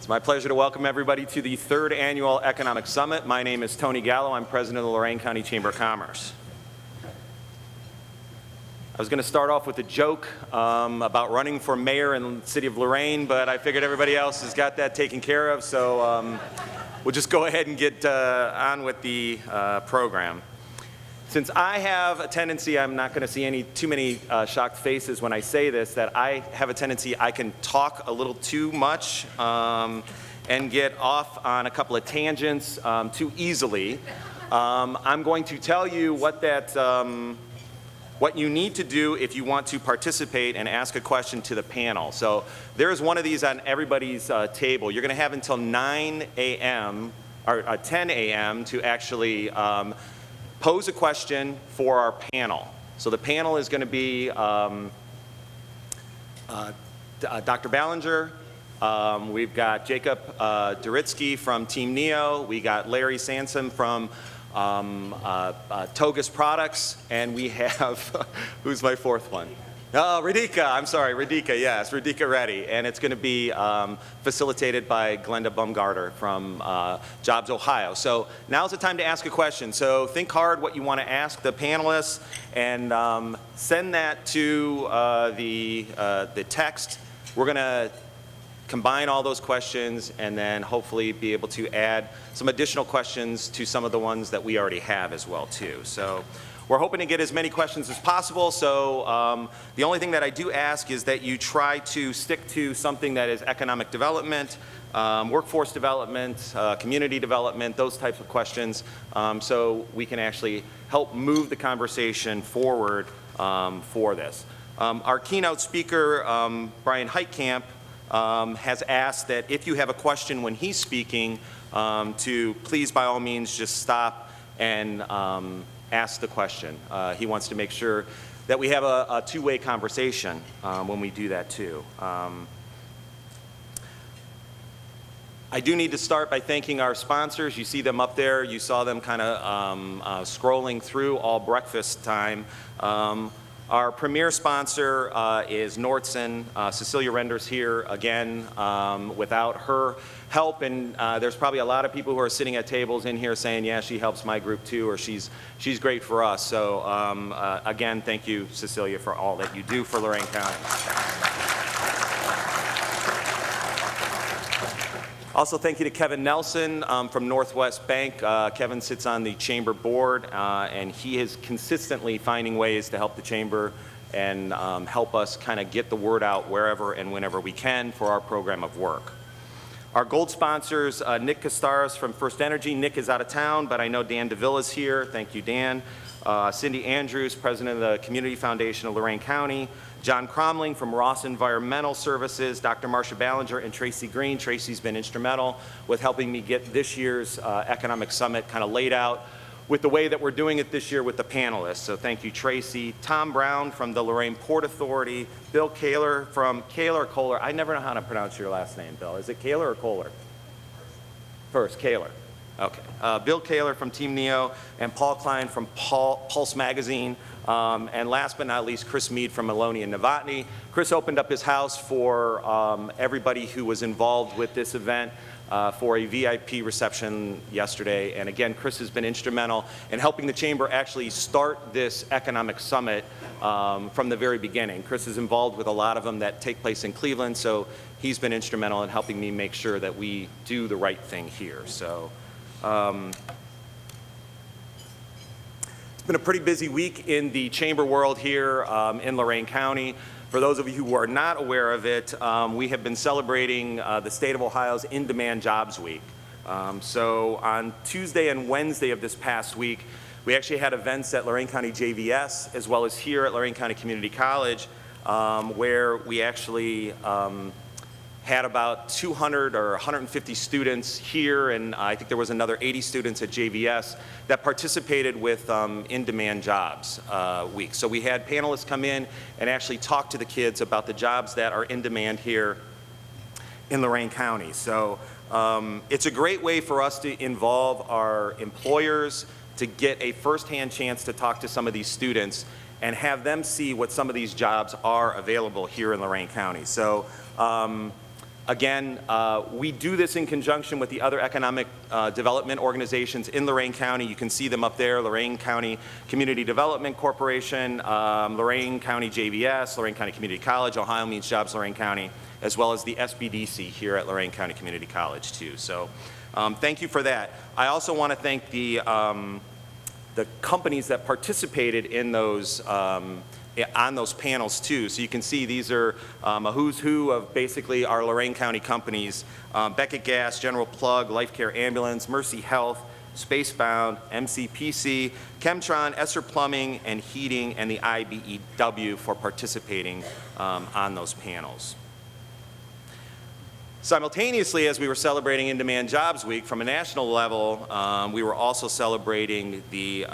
It's my pleasure to welcome everybody to the third annual Economic Summit. My name is Tony Gallo. I'm president of the Lorain County Chamber of Commerce. I was going to start off with a joke about running for mayor in the city of Lorain, but I figured everybody else has got that taken care of, so we'll just go ahead and get on with the program. Since I have a tendency, I'm not going to see too many shocked faces when I say this, that I have a tendency I can talk a little too much and get off on a couple of tangents too easily. I'm going to tell you what you need to do if you want to participate and ask a question to the panel. So there's one of these on everybody's table. You're going to have until 9 a.m. or 10 a.m. to actually pose a question for our panel. So the panel is going to be Dr. Ballinger, we've got Jacob Duritsky from Team Neo, we got Larry Sansom from Togus Products, and we have, who's my fourth one? Oh, Radhika, I'm sorry, Radhika, yes, Radhika Reddy, and it's going to be facilitated by Glenda Bumgarter from Jobs Ohio. So now's the time to ask a question. So think hard what you want to ask the panelists, and send that to the text. We're going to combine all those questions and then hopefully be able to add some additional questions to some of the ones that we already have as well too. So we're hoping to get as many questions as possible, so the only thing that I do ask is that you try to stick to something that is economic development, workforce development, community development, those types of questions, so we can actually help move the conversation forward for this. Our keynote speaker, Brian Heitkamp, has asked that if you have a question when he's speaking, to please by all means just stop and ask the question. He wants to make sure that we have a two-way conversation when we do that too. I do need to start by thanking our sponsors. You see them up there. You saw them kind of scrolling through all breakfast time. Our premier sponsor is Nordson. Cecilia Render's here again. Without her help, and there's probably a lot of people who are sitting at tables in here saying, yeah, she helps my group too, or she's great for us. So again, thank you, Cecilia, for all that you do for Lorain County. Also, thank you to Kevin Nelson from Northwest Bank. Kevin sits on the chamber board, and he is consistently finding ways to help the chamber and help us kind of get the word out wherever and whenever we can for our program of work. Our gold sponsors, Nick Costaras from First Energy. Nick is out of town, but I know Dan DeVille is here. Thank you, Dan. Cindy Andrews, president of the Community Foundation of Lorain County. John Cromling from Ross Environmental Services, Dr. Marcia Ballinger, and Tracy Green. Tracy's been instrumental with helping me get this year's Economic Summit kind of laid out with the way that we're doing it this year with the panelists. So thank you, Tracy. Tom Brown from the Lorain Port Authority. Bill Kaler from Kohler. I never know how to pronounce your last name, Bill. Is it Kaler or Kohler? First, Kaler. Okay. Bill Kaler from Team Neo, and Paul Klein from Pulse Magazine. And last but not least, Chris Mead from Maloney and Novotny. Chris opened up his house for everybody who was involved with this event for a VIP reception yesterday. And again, Chris has been instrumental in helping the chamber actually start this economic summit from the very beginning. Chris is involved with a lot of them that take place in Cleveland, so he's been instrumental in helping me make sure that we do the right thing here. So. It's been a pretty busy week in the chamber world here in Lorain County. For those of you who are not aware of it, we have been celebrating the state of Ohio's In-Demand Jobs Week. So on Tuesday and Wednesday of this past week, we actually had events at Lorain County JVS as well as here at Lorain County Community College where we actually had about 200 or 150 students here, and I think there was another 80 students at JVS that participated with In-Demand Jobs Week. So we had panelists come in and actually talk to the kids about the jobs that are in demand here in Lorain County. So it's a great way for us to involve our employers to get a firsthand chance to talk to some of these students and have them see what some of these jobs are available here in Lorain County. So Again, we do this in conjunction with the other economic development organizations in Lorain County. You can see them up there: Lorain County Community Development Corporation, Lorain County JVS, Lorain County Community College, Ohio Means Jobs Lorain County, as well as the SBDC here at Lorain County Community College too. So thank you for that. I also want to thank the companies that participated in those on those panels too. So you can see these are a who's who of basically our Lorain County companies: Beckett Gas, General Plug, Life Care Ambulance, Mercy Health, Spacebound, MCPC, Chemtron, Esser Plumbing and Heating, and the IBEW for participating on those panels. Simultaneously, as we were celebrating In-Demand Jobs Week from a national level, we were also celebrating the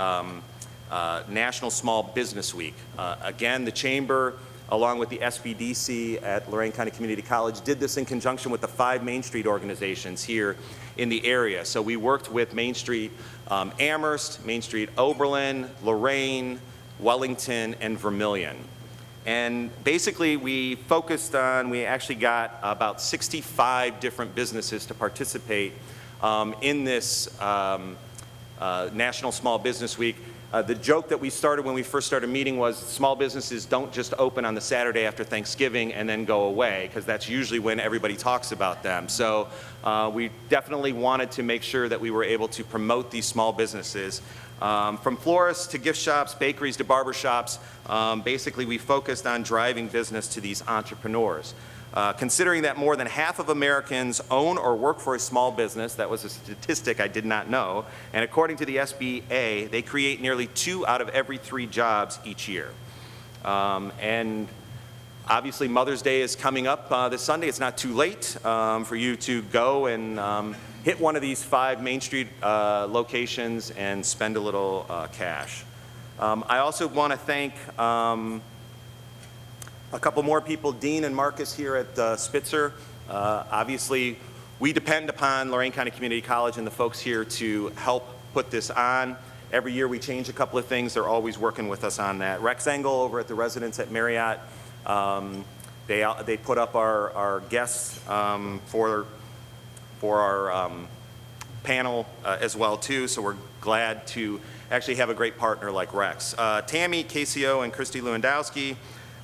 National Small Business Week. Again, the Chamber, along with the SBDC at Lorain County Community College, did this in conjunction with the 5 Main Street organizations here in the area. So we worked with Main Street Amherst, Main Street Oberlin, Lorain, Wellington, and Vermilion. And basically we focused on, we actually got about 65 different businesses to participate in this National Small Business Week. The joke that we started when we first started meeting was small businesses don't just open on the Saturday after Thanksgiving and then go away, because that's usually when everybody talks about them. So we definitely wanted to make sure that we were able to promote these small businesses. From florists to gift shops, bakeries to barber shops, basically we focused on driving business to these entrepreneurs. Considering that more than half of Americans own or work for a small business, that was a statistic I did not know, and according to the SBA, they create nearly 2 out of every 3 jobs each year. And obviously Mother's Day is coming up this Sunday. It's not too late for you to go and hit one of these 5 Main Street locations and spend a little cash. I also want to thank a couple more people, Dean and Marcus here at Spitzer. Obviously, we depend upon Lorain County Community College and the folks here to help put this on. Every year we change a couple of things. They're always working with us on that. Rex Engel over at the Residence at Marriott, they put up our guests for our panel as well too, so we're glad to actually have a great partner like Rex. Tammy Casio and Christy Lewandowski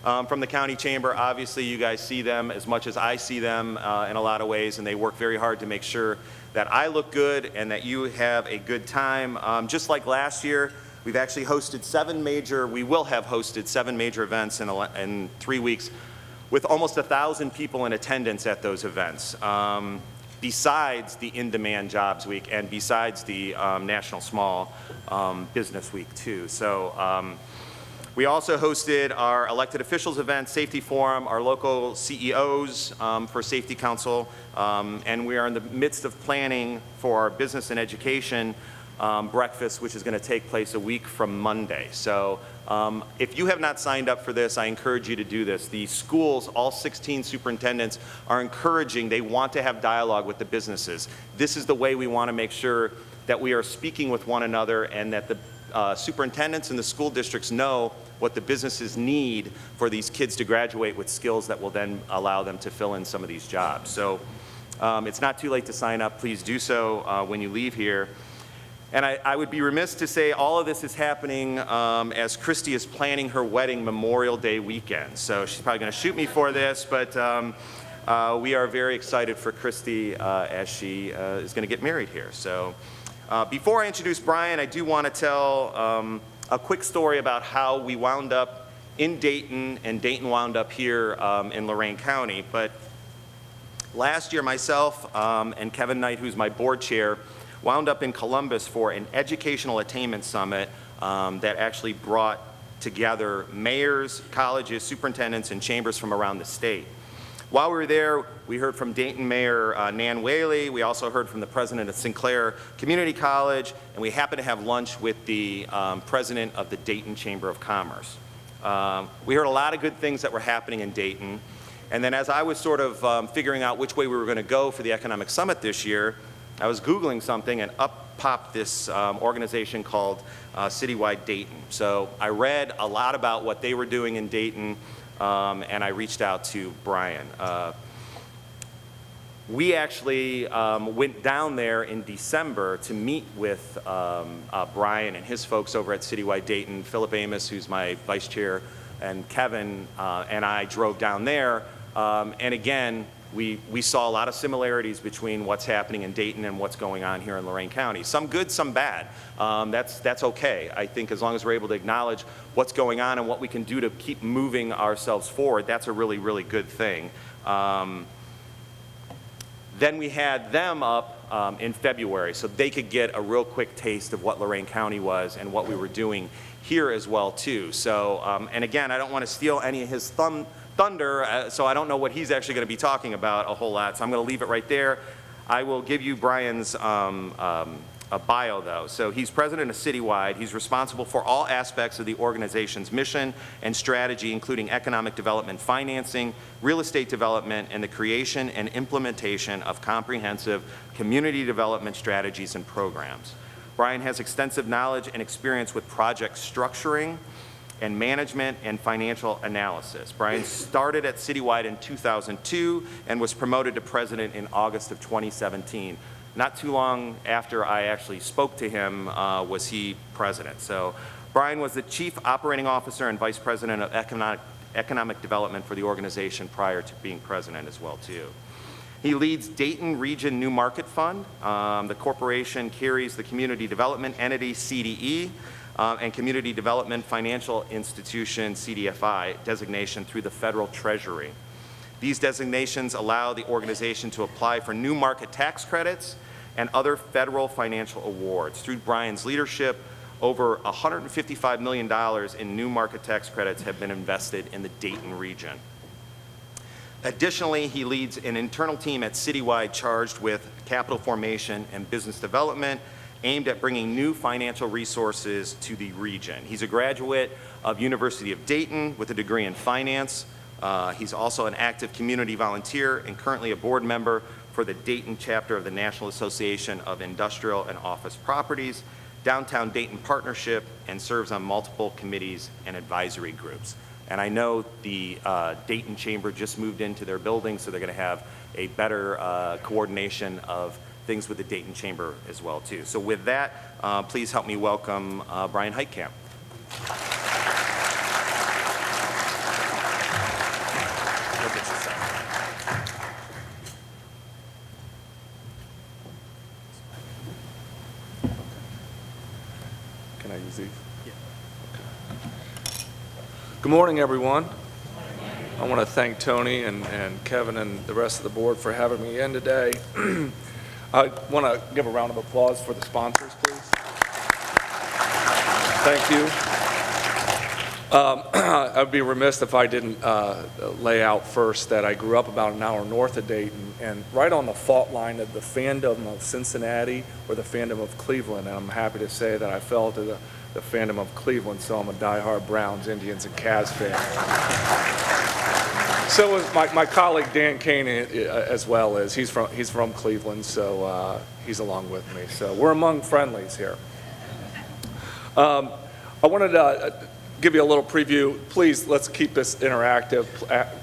from the County Chamber, obviously you guys see them as much as I see them in a lot of ways, and they work very hard to make sure that I look good and that you have a good time. Just like last year, we've actually hosted we will have hosted 7 major events in 3 weeks with almost 1,000 people in attendance at those events. Besides the In-Demand Jobs Week and besides the National Small Business Week too. So we also hosted our elected officials event, Safety Forum, our local CEOs for Safety Council, and we are in the midst of planning for our business and education breakfast, which is going to take place a week from Monday. So if you have not signed up for this, I encourage you to do this. The schools, all 16 superintendents are encouraging, they want to have dialogue with the businesses. This is the way we want to make sure that we are speaking with one another and that the superintendents and the school districts know what the businesses need for these kids to graduate with skills that will then allow them to fill in some of these jobs. So it's not too late to sign up. Please do so when you leave here. And I would be remiss to say all of this is happening as Christy is planning her wedding Memorial Day weekend. So she's probably going to shoot me for this, but we are very excited for Christy as she is going to get married here. So before I introduce Brian, I do want to tell a quick story about how we wound up in Dayton and Dayton wound up here in Lorain County. But last year, myself and Kevin Knight, who's my board chair, wound up in Columbus for an educational attainment summit that actually brought together mayors, colleges, superintendents, and chambers from around the state. While we were there, we heard from Dayton Mayor Nan Whaley. We also heard from the president of Sinclair Community College, and we happened to have lunch with the president of the Dayton Chamber of Commerce. We heard a lot of good things that were happening in Dayton. And then as I was sort of figuring out which way we were going to go for the Economic Summit this year, I was Googling something and up popped this organization called CityWide Dayton. So I read a lot about what they were doing in Dayton, and I reached out to Brian. We actually went down there in December to meet with Brian and his folks over at CityWide Dayton. Philip Amos, who's my vice chair, and Kevin and I drove down there. And again, we saw a lot of similarities between what's happening in Dayton and what's going on here in Lorain County. Some good, some bad. That's okay. I think as long as we're able to acknowledge what's going on and what we can do to keep moving ourselves forward, that's a really, really good thing. Then we had them up in February so they could get a real quick taste of what Lorain County was and what we were doing here as well too. So, and again, I don't want to steal any of his thunder, so I don't know what he's actually going to be talking about a whole lot, so I'm going to leave it right there. I will give you Brian's a bio though. So he's president of CityWide. He's responsible for all aspects of the organization's mission and strategy, including economic development financing, real estate development, and the creation and implementation of comprehensive community development strategies and programs. Brian has extensive knowledge and experience with project structuring and management and financial analysis. Brian started at CityWide in 2002 and was promoted to president in August of 2017. Not too long after I actually spoke to him was he president. So Brian was the chief operating officer and vice president of economic development for the organization prior to being president as well too. He leads Dayton Region New Market Fund. The corporation carries the community development entity CDE and Community Development Financial Institution CDFI designation through the federal treasury. These designations allow the organization to apply for new market tax credits and other federal financial awards. Through Brian's leadership, over $155 million in new market tax credits have been invested in the Dayton region. Additionally, he leads an internal team at CityWide charged with capital formation and business development aimed at bringing new financial resources to the region. He's a graduate of University of Dayton with a degree in finance. He's also an active community volunteer and currently a board member for the Dayton chapter of the National Association of Industrial and Office Properties, Downtown Dayton Partnership, and serves on multiple committees and advisory groups. And I know the Dayton Chamber just moved into their building, so they're going to have a better coordination of things with the Dayton Chamber as well too. So with that, please help me welcome Brian Heitkamp. Can I use these? Yeah. Okay. Good morning, everyone. I want to thank Tony and Kevin and the rest of the board for having me in today. I want to give a round of applause for the sponsors, please. Thank you. I'd be remiss if I didn't lay out first that I grew up about an hour north of Dayton and right on the fault line of the fandom of Cincinnati or the fandom of Cleveland. And I'm happy to say that I fell to the fandom of Cleveland, so I'm a diehard Browns, Indians, and Cavs fan. So is my colleague Dan Kane as well as he's from Cleveland, so he's along with me. So we're among friendlies here. I wanted to give you a little preview. Please, let's keep this interactive.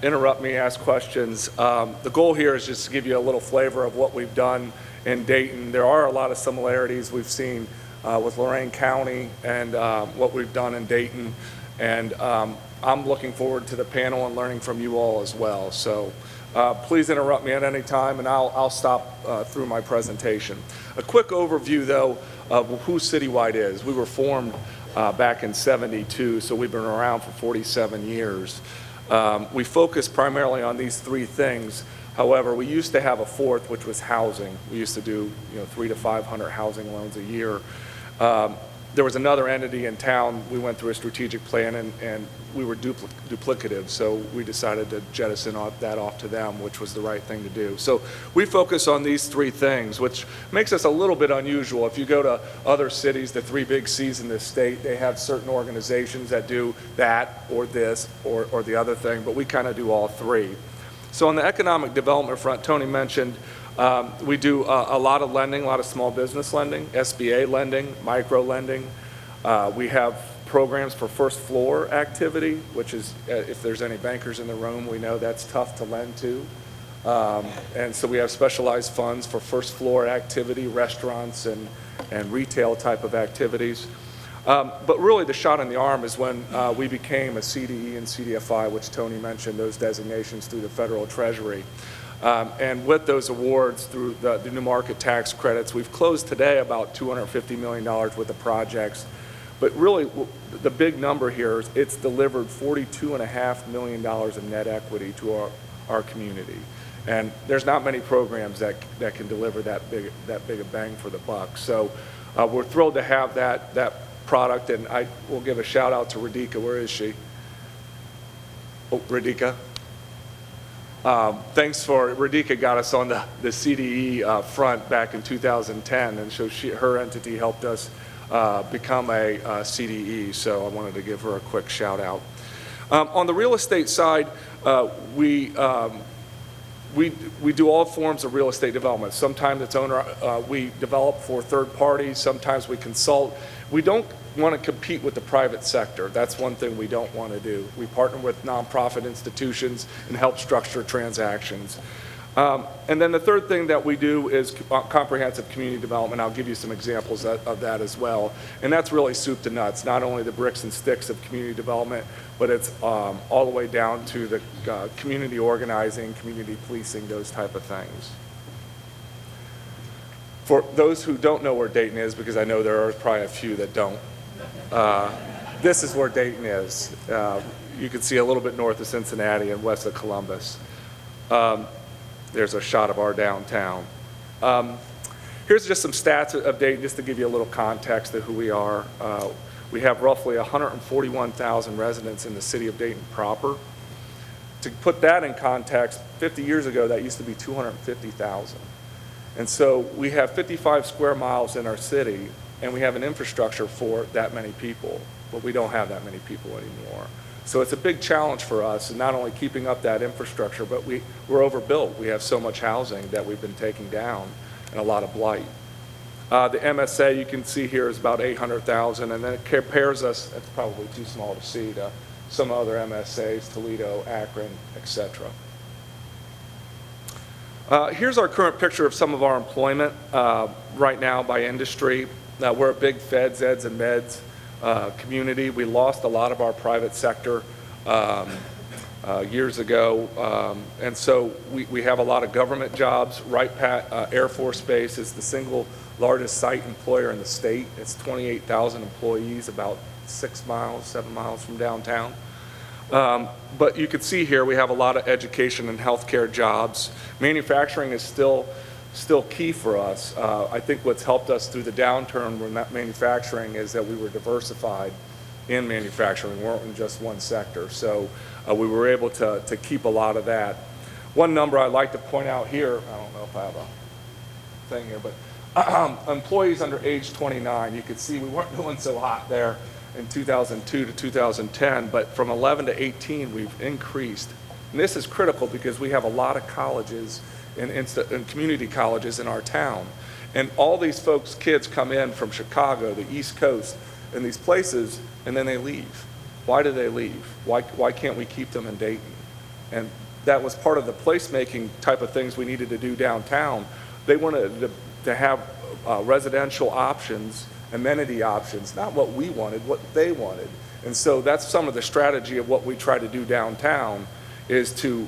Interrupt me, ask questions. The goal here is just to give you a little flavor of what we've done in Dayton. There are a lot of similarities we've seen with Lorain County and what we've done in Dayton. And I'm looking forward to the panel and learning from you all as well. So please interrupt me at any time and I'll stop through my presentation. A quick overview though of who CityWide is. We were formed back in '72, so we've been around for 47 years. We focus primarily on these three things. However, we used to have a fourth, which was housing. We used to do 300 to 500 housing loans a year. There was another entity in town. We went through a strategic plan and we were duplicative, so we decided to jettison that off to them, which was the right thing to do. So we focus on these three things, which makes us a little bit unusual. If you go to other cities, the three big C's in this state, they have certain organizations that do that or this or the other thing, but we kind of do all three. So on the economic development front, Tony mentioned we do a lot of lending, a lot of small business lending, SBA lending, micro lending. We have programs for first floor activity, which is, if there's any bankers in the room, we know that's tough to lend to. And so we have specialized funds for first floor activity, restaurants and retail type of activities. But really the shot in the arm is when we became a CDE and CDFI, which Tony mentioned, those designations through the federal treasury. And with those awards through the new market tax credits, we've closed today about $250 million worth of projects. But really, the big number here is it's delivered $42.5 million in net equity to our community. And there's not many programs that can deliver that big a bang for the buck. So we're thrilled to have that product, and I will give a shout out to Radhika. Where is she? Oh, Radhika. Thanks for, Radhika got us on the CDE front back in 2010, and so her entity helped us become a CDE, so I wanted to give her a quick shout out. On the real estate side, we do all forms of real estate development. Sometimes it's we develop for third parties, sometimes we consult. We don't want to compete with the private sector. That's one thing we don't want to do. We partner with nonprofit institutions and help structure transactions. And then the third thing that we do is comprehensive community development. I'll give you some examples of that as well. And that's really soup to nuts, not only the bricks and sticks of community development, but it's all the way down to the community organizing, community policing, those type of things. For those who don't know where Dayton is, because I know there are probably a few that don't, this is where Dayton is. You can see a little bit north of Cincinnati and west of Columbus. There's a shot of our downtown. Here's just some stats of Dayton, just to give you a little context of who we are. We have roughly 141,000 residents in the city of Dayton proper. To put that in context, 50 years ago, that used to be 250,000. And so we have 55 square miles in our city, and we have an infrastructure for that many people, but we don't have that many people anymore. So it's a big challenge for us, and not only keeping up that infrastructure, but we're overbuilt. We have so much housing that we've been taking down, and a lot of blight. The MSA you can see here is about 800,000, and then it compares us, it's probably too small to see, to some other MSAs, Toledo, Akron, etc. Here's our current picture of some of our employment right now by industry. We're a big feds, eds, and meds community. We lost a lot of our private sector years ago, and so we have a lot of government jobs. Wright-Patt Air Force Base is the single largest site employer in the state. It's 28,000 employees, about 7 miles from downtown. But you can see here we have a lot of education and healthcare jobs. Manufacturing is still key for us. I think what's helped us through the downturn with manufacturing is that we were diversified in manufacturing. We weren't in just one sector. So we were able to keep a lot of that. One number I'd like to point out here, I don't know if I have a thing here, but employees under age 29, you can see we weren't doing so hot there in 2002 to 2010, but from 11 to 18 we've increased. And this is critical because we have a lot of colleges and community colleges in our town. And all these folks, kids come in from Chicago, the East Coast, and these places, and then they leave. Why do they leave? Why can't we keep them in Dayton? And that was part of the placemaking type of things we needed to do downtown. They wanted to have residential options, amenity options, not what we wanted, what they wanted. And so that's some of the strategy of what we try to do downtown, is to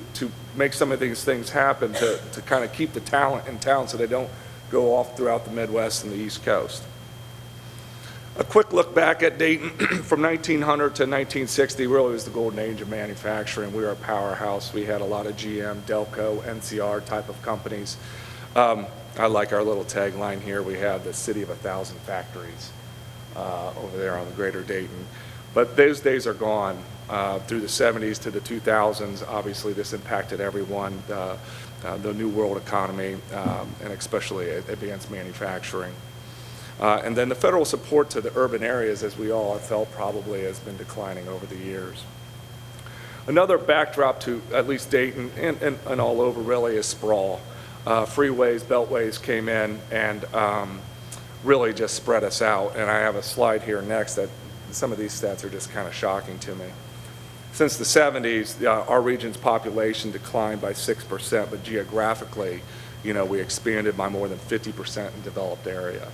make some of these things happen, to kind of keep the talent in town so they don't go off throughout the Midwest and the East Coast. A quick look back at Dayton from 1900 to 1960 really was the golden age of manufacturing. We were a powerhouse. We had a lot of GM, Delco, NCR type of companies. I like our little tagline here. We have the city of 1,000 factories over there on the greater Dayton. But those days are gone. Through the 70s to the 2000s, obviously this impacted everyone, the new world economy, and especially advanced manufacturing. And then the federal support to the urban areas, as we all have felt, probably has been declining over the years. Another backdrop to at least Dayton and all over really is sprawl. Freeways, beltways came in and really just spread us out. And I have a slide here next that some of these stats are just kind of shocking to me. Since the 70s, our region's population declined by 6%, but geographically, we expanded by more than 50% in developed area.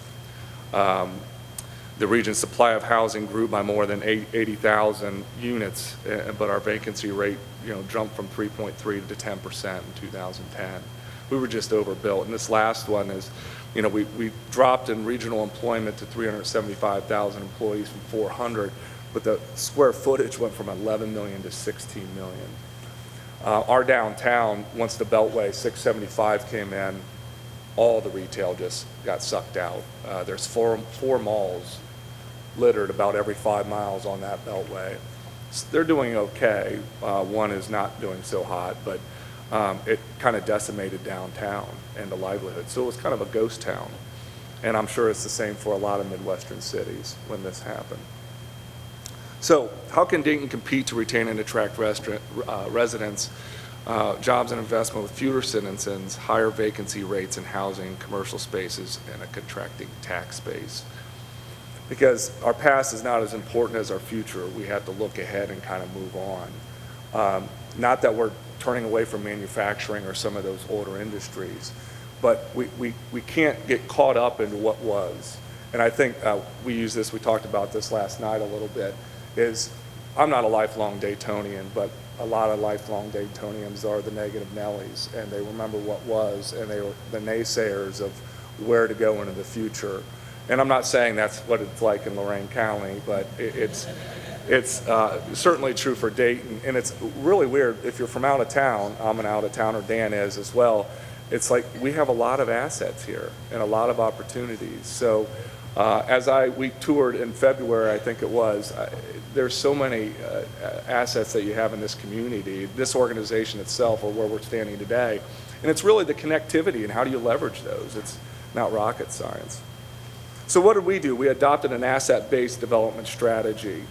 The region's supply of housing grew by more than 80,000 units, but our vacancy rate, jumped from 3.3 to 10% in 2010. We were just overbuilt. And this last one is, we dropped in regional employment to 375,000 employees from 400, but the square footage went from 11 million to 16 million. Our downtown, once the Beltway 675 came in, all the retail just got sucked out. There's four malls littered about every 5 miles on that Beltway. They're doing okay. One is not doing so hot, but it kind of decimated downtown and the livelihood. So it was kind of a ghost town. And I'm sure it's the same for a lot of Midwestern cities when this happened. So how can Dayton compete to retain and attract residents, jobs and investment with fewer citizens, higher vacancy rates in housing, commercial spaces, and a contracting tax base? Because our past is not as important as our future. We have to look ahead and kind of move on. Not that we're turning away from manufacturing or some of those older industries, but we can't get caught up into what was. And I think we talked about this last night a little bit, is I'm not a lifelong Daytonian, but a lot of lifelong Daytonians are the negative Nellies, and they remember what was, and they were the naysayers of where to go into the future. And I'm not saying that's what it's like in Lorain County, but it's certainly true for Dayton. And it's really weird, if you're from out of town, I'm an out of towner, Dan is as well, it's like we have a lot of assets here and a lot of opportunities. So we toured in February, I think it was, there's so many assets that you have in this community, this organization itself, or where we're standing today. And it's really the connectivity and how do you leverage those. It's not rocket science. So what did we do? We adopted an asset-based development strategy.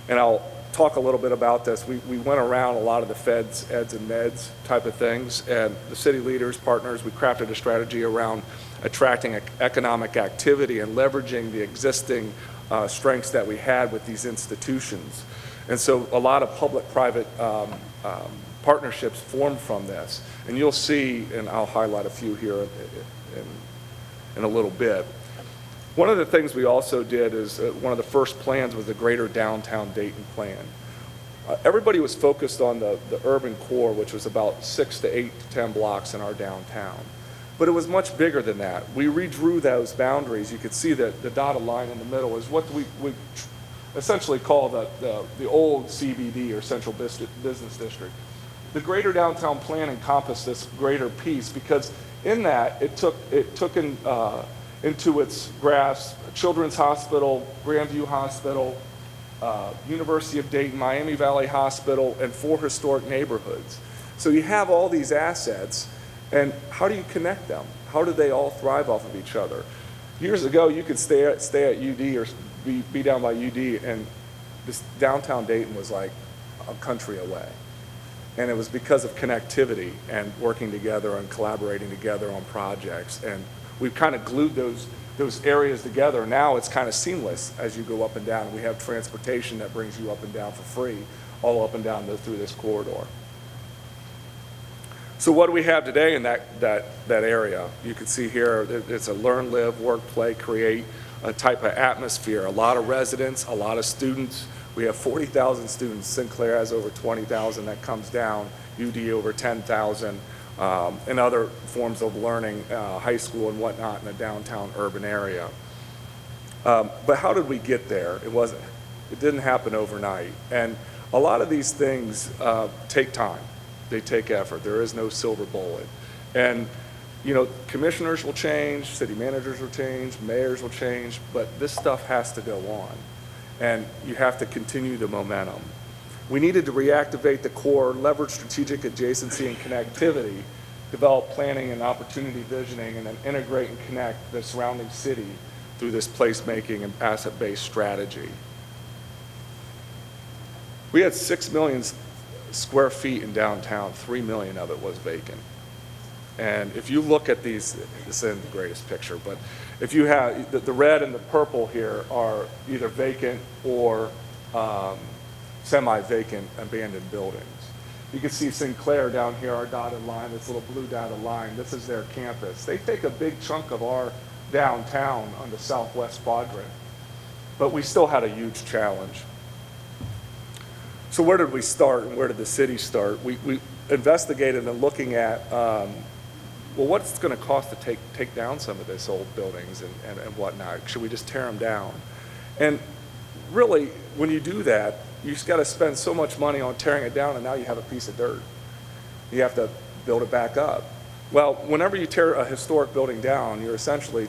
And I'll talk a little bit about this. We went around a lot of the feds, eds, and meds type of things, and the city leaders, partners, we crafted a strategy around attracting economic activity and leveraging the existing strengths that we had with these institutions. And so a lot of public-private partnerships formed from this. And you'll see, and I'll highlight a few here in a little bit. One of the things we also did is one of the first plans was the Greater Downtown Dayton Plan. Everybody was focused on the urban core, which was about 6 to 8 to 10 blocks in our downtown. But it was much bigger than that. We redrew those boundaries. You could see that the dotted line in the middle is what we essentially call the old CBD, or Central Business District. The Greater Downtown Plan encompassed this greater piece because in that it took into its grasp Children's Hospital, Grandview Hospital, University of Dayton, Miami Valley Hospital, and 4 historic neighborhoods. So you have all these assets, and how do you connect them? How do they all thrive off of each other? Years ago, you could stay at UD or be down by UD, and this downtown Dayton was like a country away. And it was because of connectivity and working together and collaborating together on projects. And we've kind of glued those areas together. Now it's kind of seamless as you go up and down. We have transportation that brings you up and down for free, all up and down through this corridor. So what do we have today in that area? You can see here, it's a learn, live, work, play, create a type of atmosphere. A lot of residents, a lot of students. We have 40,000 students. Sinclair has over 20,000 that comes down. UD over 10,000. And other forms of learning, high school and whatnot in the downtown urban area. But how did we get there? It didn't happen overnight. And a lot of these things take time. They take effort. There is no silver bullet. And commissioners will change, city managers will change, mayors will change, but this stuff has to go on. And you have to continue the momentum. We needed to reactivate the core, leverage strategic adjacency and connectivity, develop planning and opportunity visioning, and then integrate and connect the surrounding city through this placemaking and asset-based strategy. We had 6 million square feet in downtown, 3 million of it was vacant. And if you look at these, this isn't the greatest picture, but if you have the red and the purple here are either vacant or semi-vacant abandoned buildings. You can see Sinclair down here, our dotted line, this little blue dotted line. This is their campus. They take a big chunk of our downtown on the southwest quadrant, but we still had a huge challenge. So where did we start and where did the city start? We investigated and looking at, well, what's it going to cost to take down some of these old buildings and whatnot? Should we just tear them down? And really, when you do that, you just got to spend so much money on tearing it down, and now you have a piece of dirt. You have to build it back up. Well, whenever you tear a historic building down, you're essentially,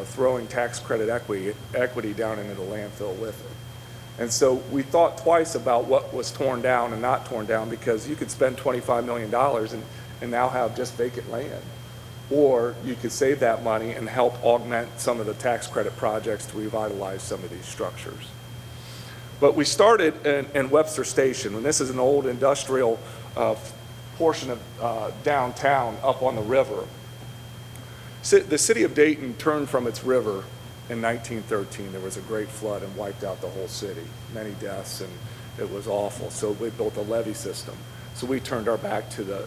throwing tax credit equity down into the landfill with it. And so we thought twice about what was torn down and not torn down, because you could spend $25 million and now have just vacant land. Or you could save that money and help augment some of the tax credit projects to revitalize some of these structures. But we started in Webster Station, and this is an old industrial portion of downtown up on the river. The city of Dayton turned from its river in 1913. There was a great flood and wiped out the whole city, many deaths, and it was awful. So we built a levee system. So we turned our back to the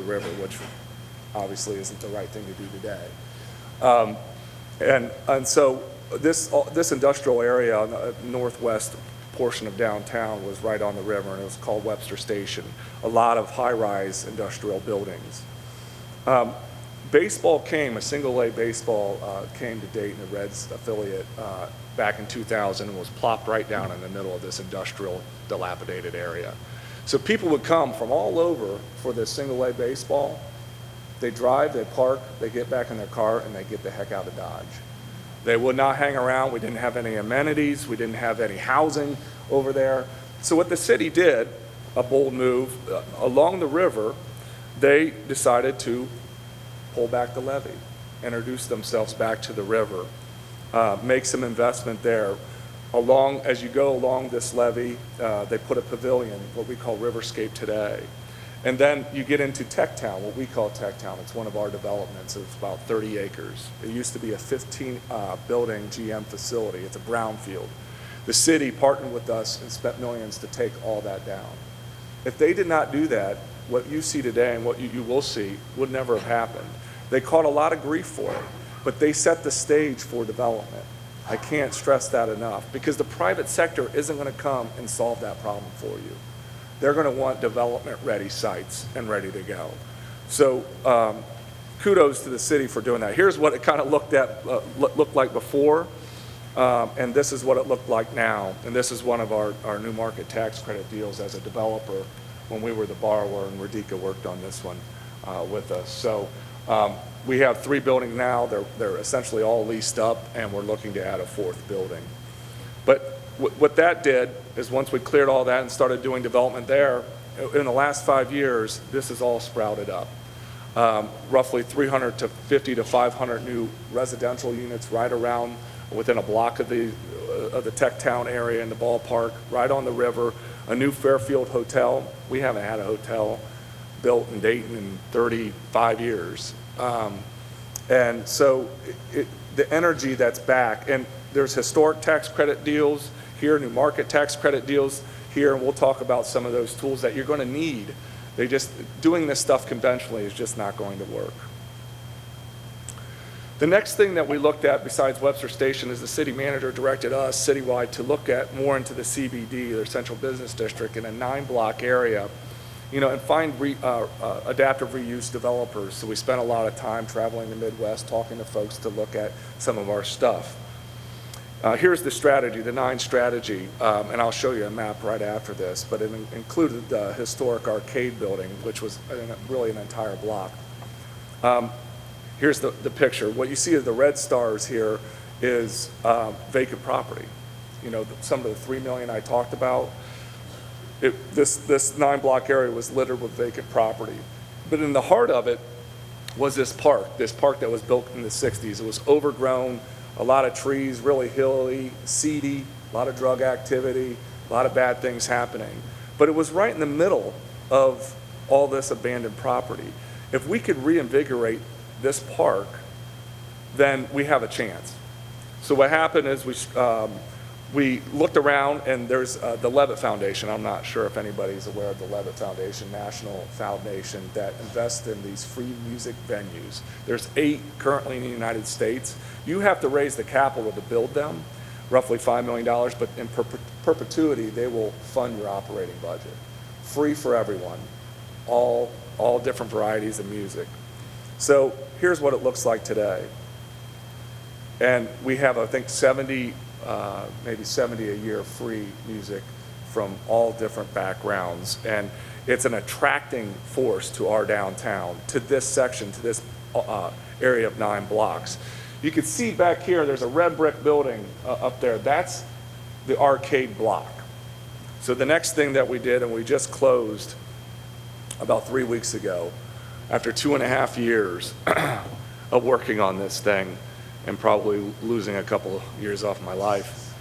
river, which obviously isn't the right thing to do today. And so this industrial area on the northwest portion of downtown was right on the river, and it was called Webster Station. A lot of high-rise industrial buildings. Baseball came, a single-A baseball came to Dayton, the Reds affiliate, back in 2000, and was plopped right down in the middle of this industrial dilapidated area. So people would come from all over for this single-A baseball. They drive, they park, they get back in their car, and they get the heck out of Dodge. They would not hang around. We didn't have any amenities. We didn't have any housing over there. So what the city did, a bold move, along the river, they decided to pull back the levee, introduce themselves back to the river, make some investment there. As you go along this levee, they put a pavilion, what we call Riverscape today. And then you get into Tech Town, what we call Tech Town. It's one of our developments. It's about 30 acres. It used to be a 15-building GM facility. It's a brownfield. The city partnered with us and spent millions to take all that down. If they did not do that, what you see today and what you will see would never have happened. They caught a lot of grief for it, but they set the stage for development. I can't stress that enough, because the private sector isn't going to come and solve that problem for you. They're going to want development-ready sites and ready to go. So kudos to the city for doing that. Here's what it kind of looked like before, and this is what it looked like now. And this is one of our new market tax credit deals as a developer when we were the borrower, and Radhika worked on this one with us. So we have 3 buildings now. They're essentially all leased up, and we're looking to add a 4th building. But what that did is, once we cleared all that and started doing development there, in the last 5 years, this has all sprouted up. Roughly 350 to 500 new residential units right around within a block of the Tech Town area in the ballpark, right on the river. A new Fairfield hotel. We haven't had a hotel built in Dayton in 35 years. And so the energy that's back, and there's historic tax credit deals here, new market tax credit deals here, and we'll talk about some of those tools that you're going to need. Doing this stuff conventionally is just not going to work. The next thing that we looked at besides Webster Station is the city manager directed us citywide to look at more into the CBD, their central business district, in a 9-block area, and find adaptive reuse developers. So we spent a lot of time traveling the Midwest, talking to folks to look at some of our stuff. Here's the strategy, the 9 strategy, and I'll show you a map right after this, but it included the historic arcade building, which was really an entire block. Here's the picture. What you see is the red stars here is vacant property. Some of the $3 million I talked about, this 9-block area was littered with vacant property. But in the heart of it was this park that was built in the 60s. It was overgrown, a lot of trees, really hilly, seedy, a lot of drug activity, a lot of bad things happening. But it was right in the middle of all this abandoned property. If we could reinvigorate this park, then we have a chance. So what happened is we looked around, and there's the Levitt Foundation. I'm not sure if anybody's aware of the Levitt Foundation, national foundation that invests in these free music venues. There's 8 currently in the United States. You have to raise the capital to build them, roughly $5 million, but in perpetuity, they will fund your operating budget. Free for everyone, all different varieties of music. So here's what it looks like today. And we have, I think, 70, maybe 70 a year free music from all different backgrounds. And it's an attracting force to our downtown, to this section, to this area of 9 blocks. You can see back here, there's a red brick building up there. That's the arcade block. So the next thing that we did, and we just closed about 3 weeks ago, after 2.5 years of working on this thing, and probably losing a couple of years off my life,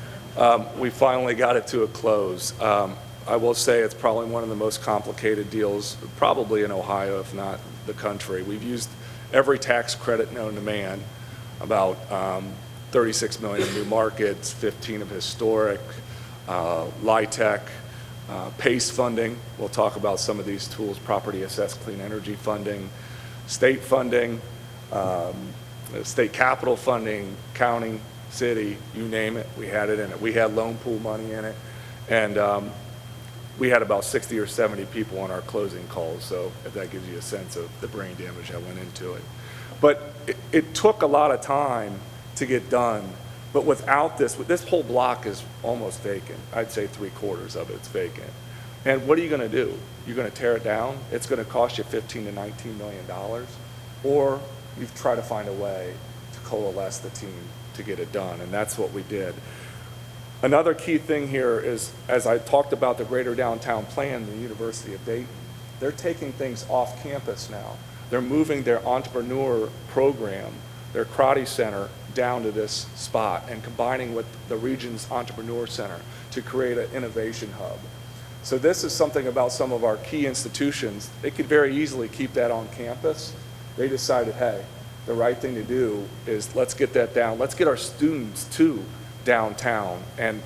we finally got it to a close. I will say it's probably one of the most complicated deals, probably in Ohio, if not the country. We've used every tax credit known to man, about 36 million of new markets, 15 of historic, LIHTC, PACE funding. We'll talk about some of these tools, property assessed clean energy funding, state funding, state capital funding, county, city, you name it, we had it in it. We had loan pool money in it, and we had about 60 or 70 people on our closing calls, so if that gives you a sense of the brain damage that went into it. But it took a lot of time to get done, but without this whole block is almost vacant. I'd say 3/4 of it's vacant. And what are you gonna do? You're gonna tear it down? It's gonna cost you $15 to $19 million, or you've tried to find a way to coalesce the team to get it done, and that's what we did. Another key thing here is, as I talked about the greater downtown plan, the University of Dayton, they're taking things off campus now. They're moving their entrepreneur program, their karate center, down to this spot and combining with the region's entrepreneur center to create an innovation hub. So this is something about some of our key institutions. They could very easily keep that on campus. They decided, hey, the right thing to do is let's get that down. Let's get our students to downtown and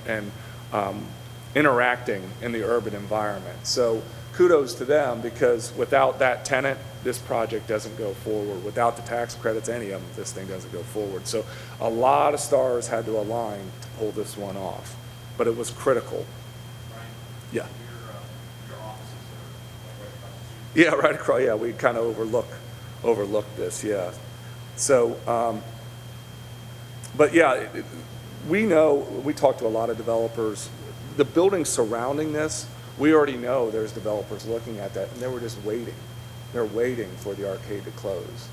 interacting in the urban environment. So kudos to them, because without that tenant, this project doesn't go forward. Without the tax credits, any of them, this thing doesn't go forward. So a lot of stars had to align to pull this one off, but it was critical. Brian, Yeah. your offices are right across the street. Yeah, right across. Yeah, we kind of overlook this. Yeah. So, but yeah, we know, we talked to a lot of developers. The buildings surrounding this, we already know there's developers looking at that, and they were just waiting. They're waiting for the arcade to close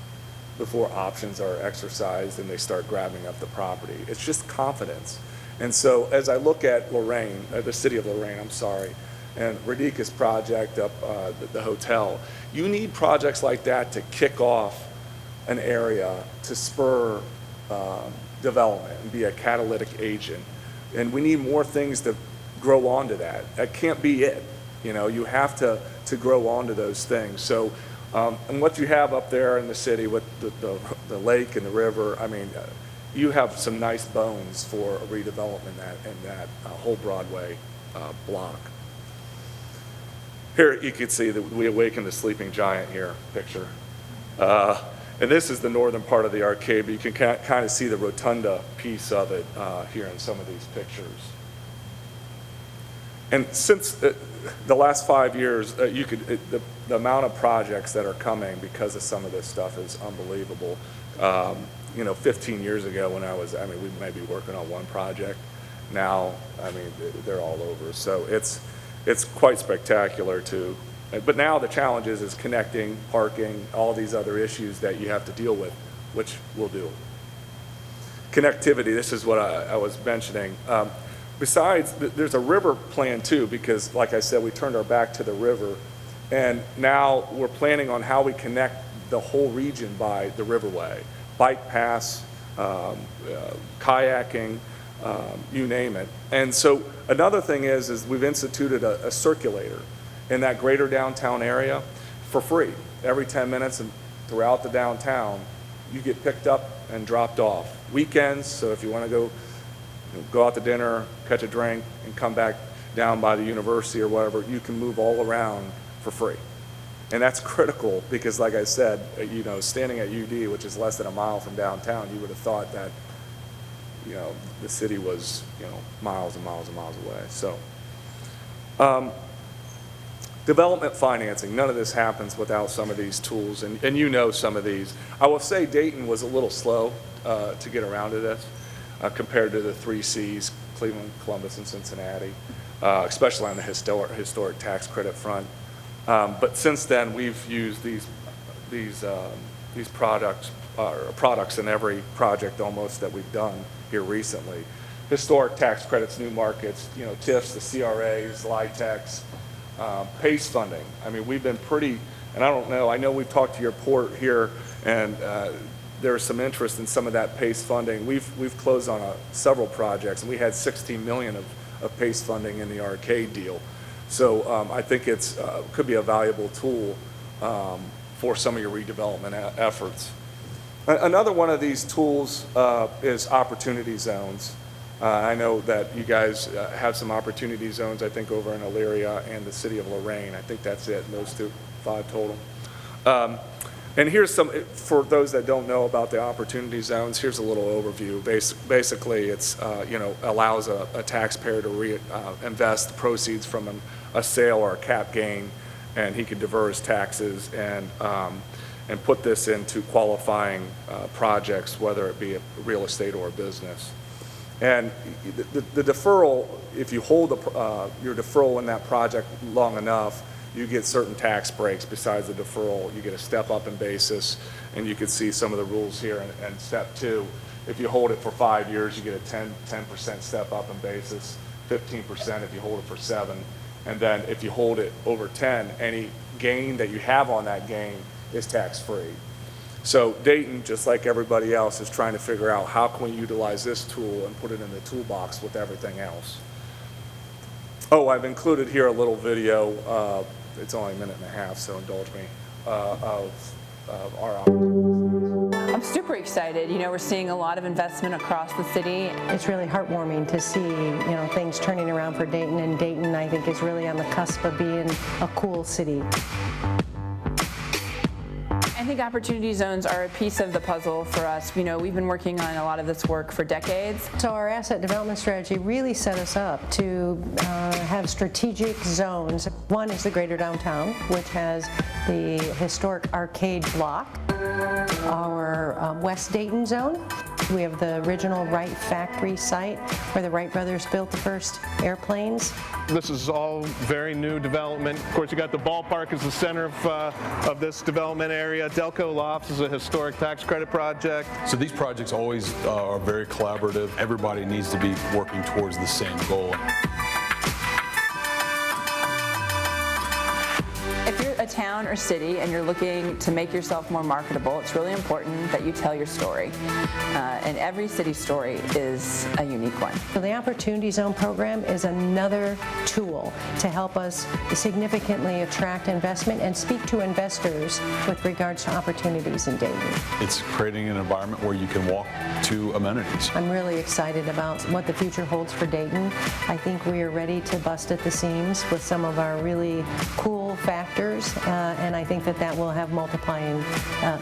before options are exercised and they start grabbing up the property. It's just confidence. And so as I look at Lorain, the city of Lorain, I'm sorry, and Radika's project up the hotel, you need projects like that to kick off an area, to spur development and be a catalytic agent. And we need more things to grow onto that. That can't be it. You know, you have to grow onto those things. So, and what you have up there in the city with the lake and the river, I mean, you have some nice bones for a redevelopment in that whole Broadway block. Here you can see that we awakened the sleeping giant here, picture. And this is the northern part of the arcade, but you can kind of see the rotunda piece of it here in some of these pictures. And since the last 5 years, the amount of projects that are coming because of some of this stuff is unbelievable. You know, 15 years ago when we may be working on one project. Now, I mean, they're all over. So it's quite spectacular too. But now the challenge is connecting, parking, all these other issues that you have to deal with, which we'll do. Connectivity, this is what I was mentioning. Besides, there's a river plan too, because like I said, we turned our back to the river, and now we're planning on how we connect the whole region by the riverway. Bike paths, kayaking, you name it. And so another thing is we've instituted a circulator in that greater downtown area for free. Every 10 minutes and throughout the downtown, you get picked up and dropped off. Weekends, so if you want to go go out to dinner, catch a drink, and come back down by the university or whatever. You can move all around for free. And that's critical because, like I said, standing at UD, which is less than a mile from downtown, you would have thought that, the city was, miles and miles and miles away. So, development financing, none of this happens without some of these tools, and some of these. I will say Dayton was a little slow to get around to this compared to the 3 Cs, Cleveland, Columbus, and Cincinnati, especially on the historic tax credit front. But since then, we've used these products in every project almost that we've done here recently. Historic tax credits, new markets, TIFs, the CRAs, LIHTCs, PACE funding. I mean, we've been pretty, and I know we've talked to your port here, and there's some interest in some of that PACE funding. We've closed on several projects, and we had $16 million of PACE funding in the arcade deal. So I think it's could be a valuable tool for some of your redevelopment efforts. Another one of these tools is opportunity zones. I know that you guys have some opportunity zones, I think, over in Elyria and the city of Lorain. I think that's it, those 5 total. And here's some, for those that don't know about the opportunity zones, here's a little overview. Basically, it's, allows a taxpayer to invest the proceeds from a sale or a cap gain, and he can defer his taxes and put this into qualifying projects, whether it be a real estate or a business. And the deferral, if you hold your deferral in that project long enough, you get certain tax breaks besides the deferral. You get a step up in basis, and you can see some of the rules here. And step 2, if you hold it for 5 years, you get a 10% step up in basis, 15% if you hold it for 7. And then if you hold it over 10, any gain that you have on that gain is tax-free. So Dayton, just like everybody else, is trying to figure out how can we utilize this tool and put it in the toolbox with everything else. Oh, I've included here a little video. It's only a minute and a half, so indulge me, of our opportunities. I'm super excited. We're seeing a lot of investment across the city. It's really heartwarming to see, things turning around for Dayton, and Dayton, I think, is really on the cusp of being a cool city. I think opportunity zones are a piece of the puzzle for us. We've been working on a lot of this work for decades. So our asset development strategy really set us up to have strategic zones. One is the greater downtown, which has the historic arcade block. Our West Dayton zone, we have the original Wright factory site where the Wright brothers built the first airplanes. This is all very new development. Of course, you got the ballpark as the center of this development area. Delco Lofts is a historic tax credit project. So these projects always are very collaborative. Everybody needs to be working towards the same goal. If you're a town or city and you're looking to make yourself more marketable, it's really important that you tell your story. And every city story is a unique one. So the Opportunity Zone program is another tool to help us significantly attract investment and speak to investors with regards to opportunities in Dayton. It's creating an environment where you can walk to amenities. I'm really excited about what the future holds for Dayton. I think we are ready to bust at the seams with some of our really cool factors, and I think that will have multiplying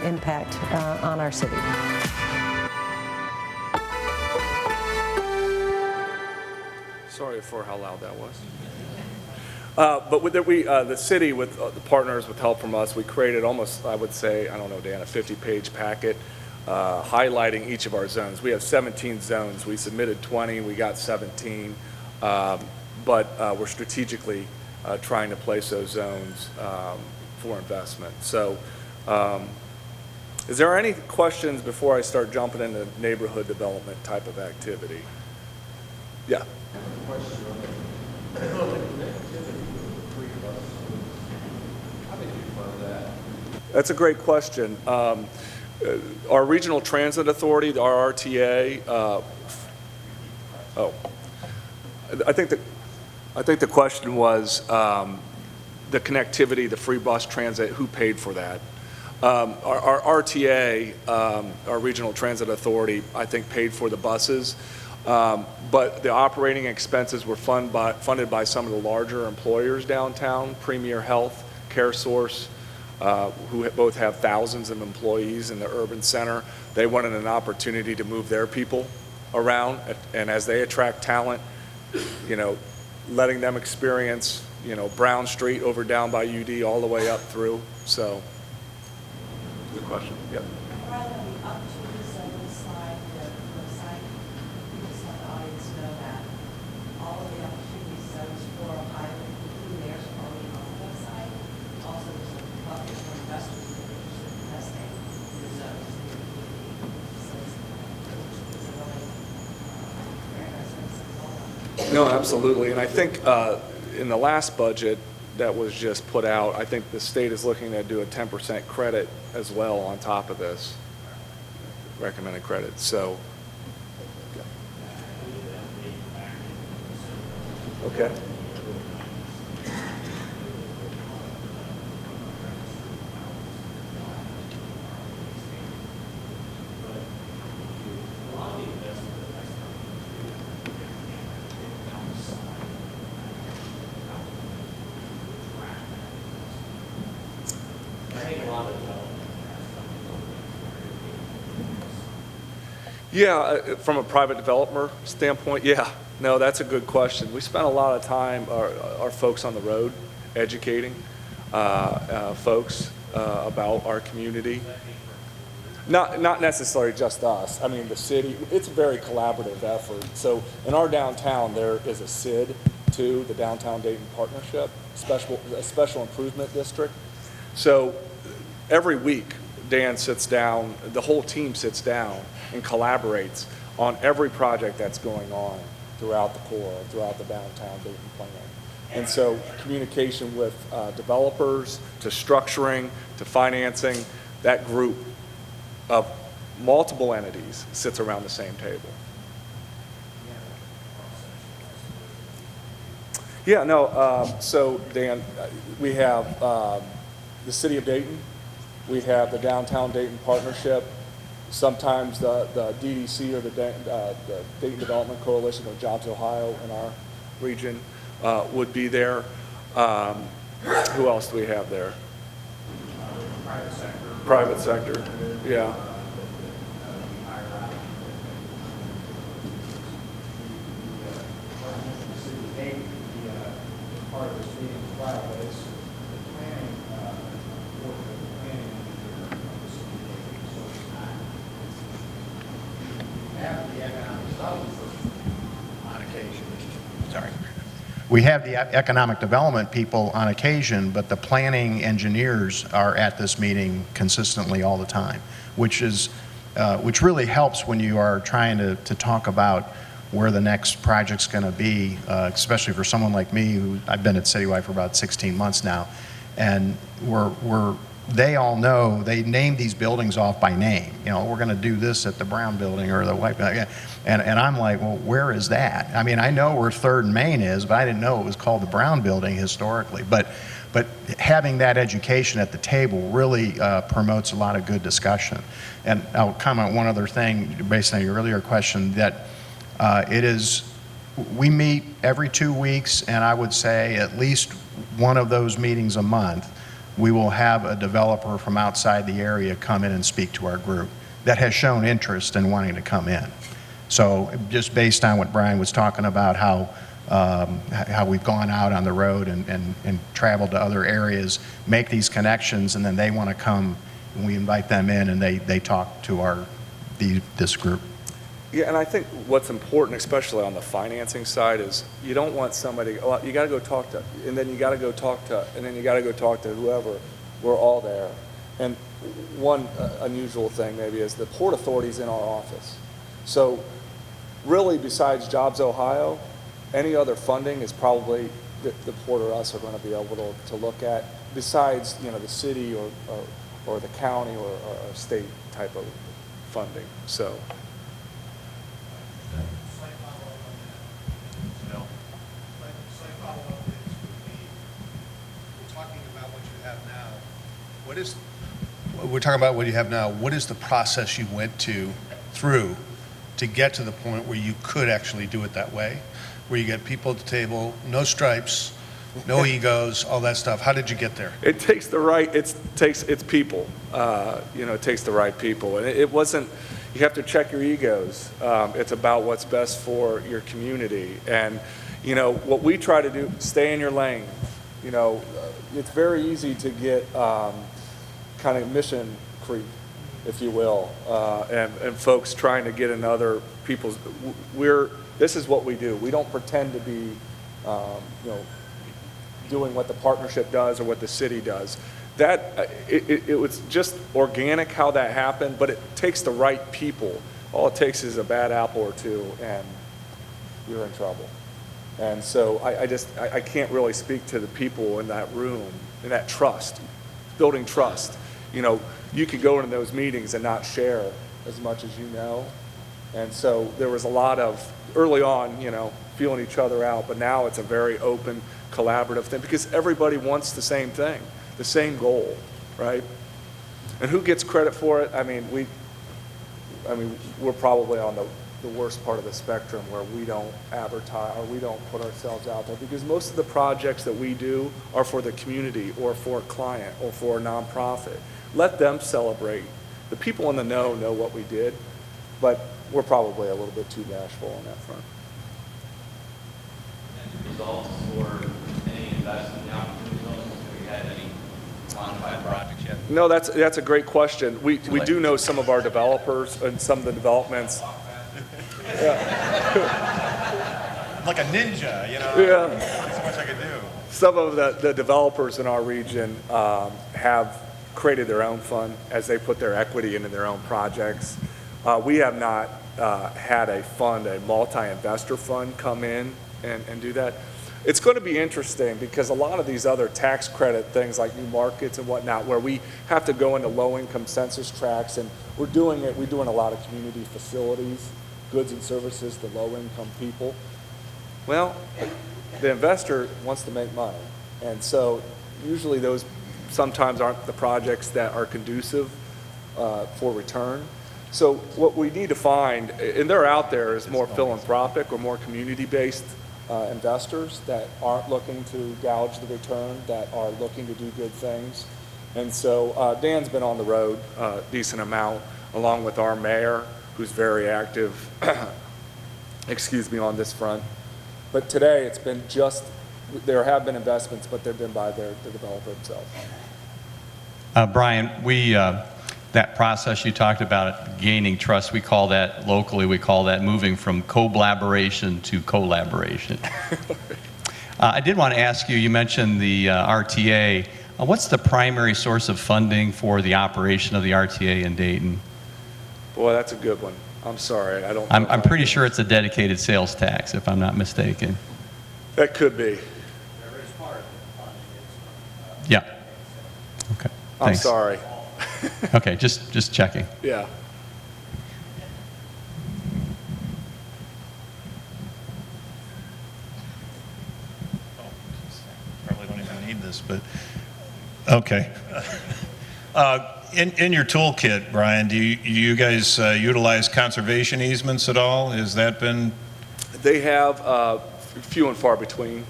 impact on our city. Sorry for how loud that was. But with the city, with the partners, with help from us, we created almost, I would say, I don't know, Dan, a 50-page packet highlighting each of our zones. We have 17 zones. We submitted 20. We got 17. But we're strategically trying to place those zones for investment. So is there any questions before I start jumping into neighborhood development type of activity? Yeah. That's a great question. Our Regional Transit Authority, our RTA, I think the question was the connectivity, the free bus transit, who paid for that? Our RTA, our Regional Transit Authority, I think paid for the buses. But the operating expenses were funded by some of the larger employers downtown, Premier Health, CareSource, who both have thousands of employees in the urban center. They wanted an opportunity to move their people around, and as they attract talent, you know, letting them experience, you know, Brown Street over down by UD all the way up through. So, good question. Yep. Right on the opportunities on this slide, the website, just let the audience know that all of the opportunities zones for Ohio, including theirs, are already on the website. Also, there's a bucket for investors that are interested in investing in the zones in your community. So it's a really very nice website. Well done. No, absolutely. And I think in the last budget that was just put out, I think the state is looking to do a 10% credit as well on top of this recommended credit. So, okay. Yeah, from a private developer standpoint, yeah. No, that's a good question. We spent a lot of time, our folks on the road, educating folks about our community. Not necessarily just us. I mean, the city, it's a very collaborative effort. So in our downtown, there is a SID too, the Downtown Dayton Partnership, a special improvement district. So every week, Dan sits down, the whole team sits down and collaborates on every project that's going on throughout the core, throughout the downtown Dayton plan. And so communication with developers, to structuring, to financing, that group of multiple entities sits around the same table. Yeah, no, so Dan, we have the City of Dayton, we have the Downtown Dayton Partnership, sometimes the DDC or the Dayton Development Coalition or Jobs Ohio in our region would be there. Who else do we have there? Private sector. Private sector, yeah. Part of this meeting as well, but it's the planning, work of the planning engineer of the city of Dayton, so it's not. We have the economic development on occasion. Sorry. We have the economic development people on occasion, but the planning engineers are at this meeting consistently all the time, which really helps when you are trying to talk about where the next project's going to be, especially for someone like me who I've been at CityWide for about 16 months now, and they all know, they name these buildings off by name. You know, we're going to do this at the Brown Building or the White Building, and I'm like, well, where is that? I mean, I know where 3rd and Main is, but I didn't know it was called the Brown Building historically. But having that education at the table really promotes a lot of good discussion. And I'll comment one other thing based on your earlier question, that we meet every 2 weeks, and I would say at least one of those meetings a month, we will have a developer from outside the area come in and speak to our group that has shown interest in wanting to come in. So just based on what Brian was talking about, how we've gone out on the road and traveled to other areas, make these connections, and then they want to come, and we invite them in, and they talk to this group. Yeah, and I think what's important, especially on the financing side, is you don't want somebody, oh, you got to go talk to, and then you got to go talk to, and then you got to go talk to whoever. We're all there. And one unusual thing maybe is the Port Authority's in our office. So really, besides Jobs Ohio, any other funding is probably the Port or us are going to be able to look at, besides, you know, the city or the county or state type of funding. So. Slight follow-up on that. Slight follow-up is we're talking about what you have now. We're talking about what you have now. What is the process you went through to get to the point where you could actually do it that way, where you get people at the table, no stripes, no egos, all that stuff? How did you get there? It takes it's people. It takes the right people. And it wasn't, you have to check your egos. It's about what's best for your community. And, what we try to do, stay in your lane. It's very easy to get kind of mission creep, if you will, and folks trying to get in other people's, this is what we do. We don't pretend to be, doing what the partnership does or what the city does. It was just organic how that happened, but it takes the right people. All it takes is a bad apple or two, and you're in trouble. And so I can't really speak to the people in that room, in that trust, building trust. You could go into those meetings and not share as much as you know. And so there was a lot of, early on, feeling each other out, but now it's a very open, collaborative thing because everybody wants the same thing, the same goal, right? And who gets credit for it? We're probably on the worst part of the spectrum where we don't advertise or we don't put ourselves out there because most of the projects that we do are for the community or for a client or for a nonprofit. Let them celebrate. The people in the know what we did, but we're probably a little bit too bashful on that front. And results for any investment in the opportunity zones? Have you had any quantified projects yet? No, that's a great question. We do know some of our developers and some of the developments. Like a ninja, Yeah. so much I could do. Some of the developers in our region have created their own fund as they put their equity into their own projects. We have not had a multi-investor fund come in and do that. It's going to be interesting because a lot of these other tax credit things like new markets and whatnot where we have to go into low-income census tracts and we're doing a lot of community facilities, goods and services to low-income people. Well, the investor wants to make money. And so usually those sometimes aren't the projects that are conducive for return. So what we need to find, and they're out there, is more philanthropic or more community-based investors that aren't looking to gouge the return, that are looking to do good things. And so Dan's been on the road a decent amount, along with our mayor, who's very active, on this front. But today it's been there have been investments, but they've been by the developer himself. Brian, that process you talked about, gaining trust, we call that moving from collaboration to collaboration. I did want to ask you mentioned the RTA. What's the primary source of funding for the operation of the RTA in Dayton? Boy, that's a good one. I'm sorry, I don't know. I'm pretty sure it's a dedicated sales tax, if I'm not mistaken. That could be. There is part of the funding. Yeah. Okay. I'm Thanks. sorry. Okay, just checking. Yeah. Probably don't even need this, but okay. In your toolkit, Brian, do you guys utilize conservation easements at all? Has that been? They have few and far between.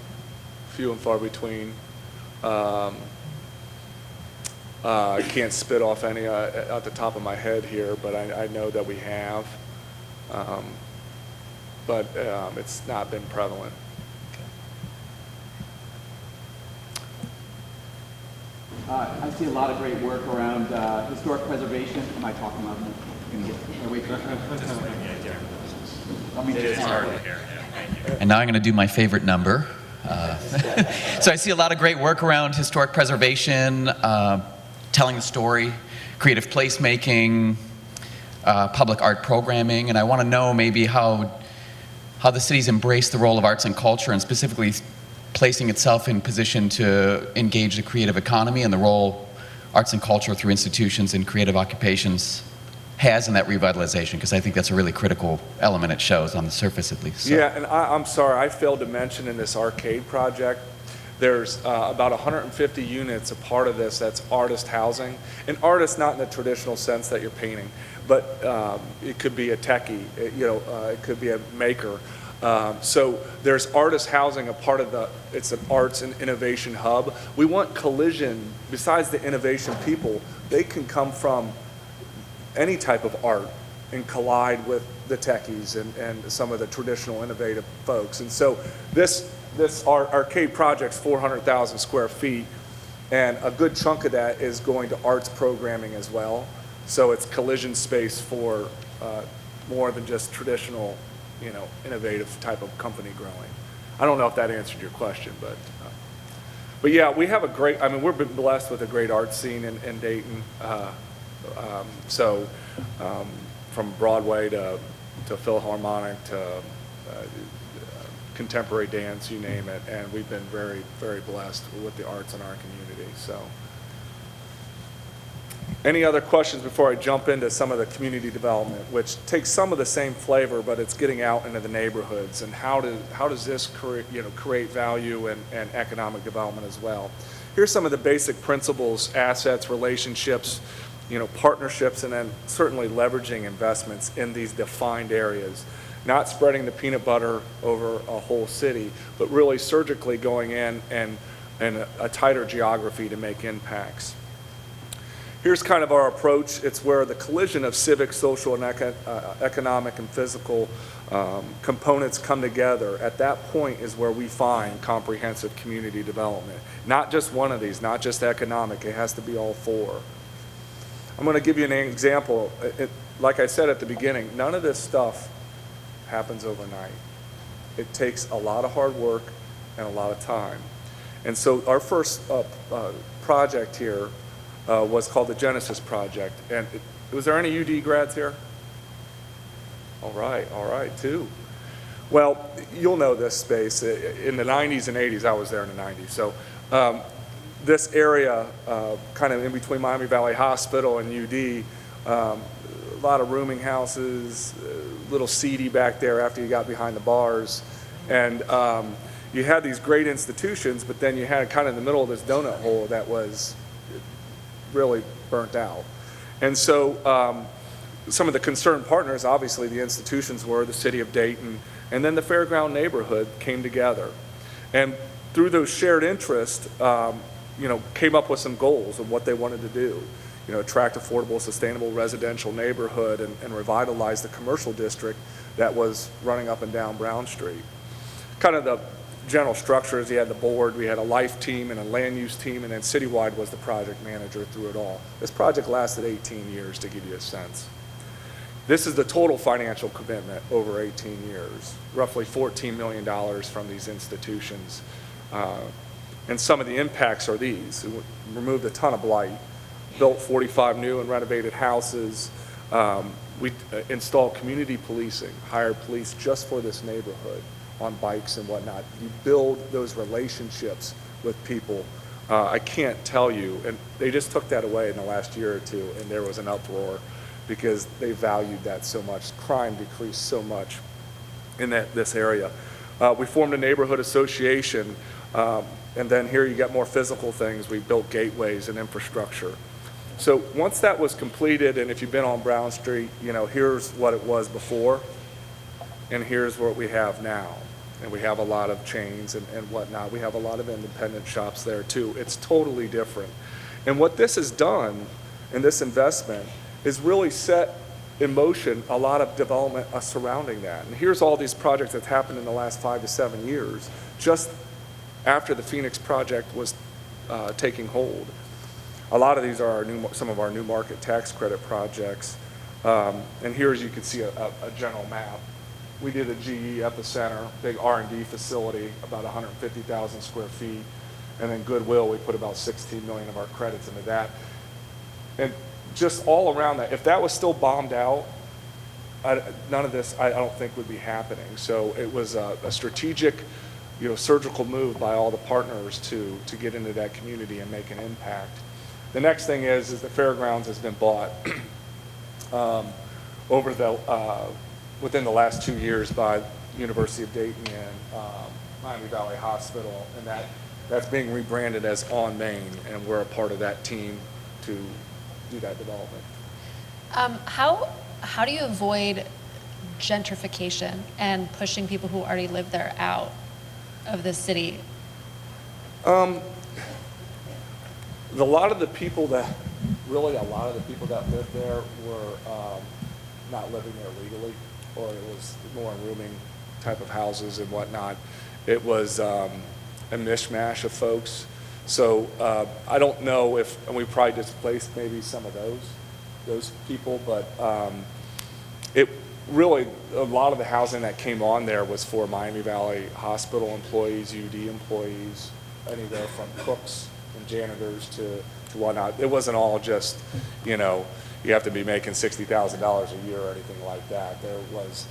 I can't spit off any at the top of my head here, but I know that we have. But it's not been prevalent. I see a lot of great work around historic preservation. Am I talking loud enough? And now I'm going to do my favorite number. So I see a lot of great work around historic preservation, telling the story, creative placemaking, public art programming, and I want to know maybe how the city's embraced the role of arts and culture, and specifically placing itself in position to engage the creative economy and the role arts and culture through institutions and creative occupations has in that revitalization, because I think that's a really critical element it shows on the surface at least. So. Yeah, and I'm sorry, I failed to mention in this arcade project, there's about 150 units, a part of this that's artist housing. And artists not in the traditional sense that you're painting, but it could be a techie, it could be a maker. So there's artist housing, a part of it's an arts and innovation hub. We want collision, besides the innovation people, they can come from any type of art and collide with the techies and some of the traditional innovative folks. And so this arcade project's 400,000 square feet, and a good chunk of that is going to arts programming as well. So it's collision space for more than just traditional, innovative type of company growing. I don't know if that answered your question, but yeah, we have we've been blessed with a great art scene in Dayton. From Broadway to Philharmonic to contemporary dance, you name it, and we've been very, very blessed with the arts in our community. So, any other questions before I jump into some of the community development, which takes some of the same flavor, but it's getting out into the neighborhoods, and how does this create value and economic development as well? Here's some of the basic principles: assets, relationships, partnerships, and then certainly leveraging investments in these defined areas. Not spreading the peanut butter over a whole city, but really surgically going in and a tighter geography to make impacts. Here's kind of our approach. It's where the collision of civic, social, and economic and physical components come together. At that point is where we find comprehensive community development. Not just one of these, not just economic, it has to be all four. I'm going to give you an example. Like I said at the beginning, none of this stuff happens overnight. It takes a lot of hard work and a lot of time. And so our first project here was called the Genesis Project. And was there any UD grads here? All right, two. Well, you'll know this space. In the 90s and 80s, I was there in the 90s. So this area, kind of in between Miami Valley Hospital and UD, a lot of rooming houses, a little seedy back there after you got behind the bars. And you had these great institutions, but then you had kind of in the middle of this donut hole that was really burnt out. And so some of the concerned partners, obviously the institutions were the city of Dayton, and then the Fairground neighborhood came together. And through those shared interests, came up with some goals of what they wanted to do. Attract affordable, sustainable residential neighborhood and revitalize the commercial district that was running up and down Brown Street. Kind of the general structures, you had the board, we had a life team and a land use team, and then CityWide was the project manager through it all. This project lasted 18 years, to give you a sense. This is the total financial commitment over 18 years, roughly $14 million from these institutions. And some of the impacts are these: it removed a ton of blight, built 45 new and renovated houses. We installed community policing, hired police just for this neighborhood on bikes and whatnot. You build those relationships with people. I can't tell you, and they just took that away in the last year or two, and there was an uproar because they valued that so much. Crime decreased so much in this area. We formed a neighborhood association, and then here you got more physical things. We built gateways and infrastructure. So once that was completed, and if you've been on Brown Street, here's what it was before, and here's what we have now. And we have a lot of chains and whatnot. We have a lot of independent shops there too. It's totally different. And what this has done, and this investment, is really set in motion a lot of development surrounding that. And here's all these projects that happened in the last 5 to 7 years, just after the Phoenix project was taking hold. A lot of these are some of our new market tax credit projects. And here, as you can see, a general map. We did a GE epicenter, big R&D facility, about 150,000 square feet. And then Goodwill, we put about 16 million of our credits into that. And just all around that, if that was still bombed out, none of this, I don't think, would be happening. So it was a strategic, surgical move by all the partners to get into that community and make an impact. The next thing is the fairgrounds has been bought within the last 2 years by University of Dayton and Miami Valley Hospital, and that's being rebranded as On Main, and we're a part of that team to do that development. How do you avoid gentrification and pushing people who already live there out of the city? A lot of the people that lived there were not living there legally, or it was more rooming type of houses and whatnot. It was a mishmash of folks. So I don't know if, and we probably displaced maybe some of those people, but it really, a lot of the housing that came on there was for Miami Valley Hospital employees, UD employees, anywhere from cooks and janitors to whatnot. It wasn't all just, you know, you have to be making $60,000 a year or anything like that. There was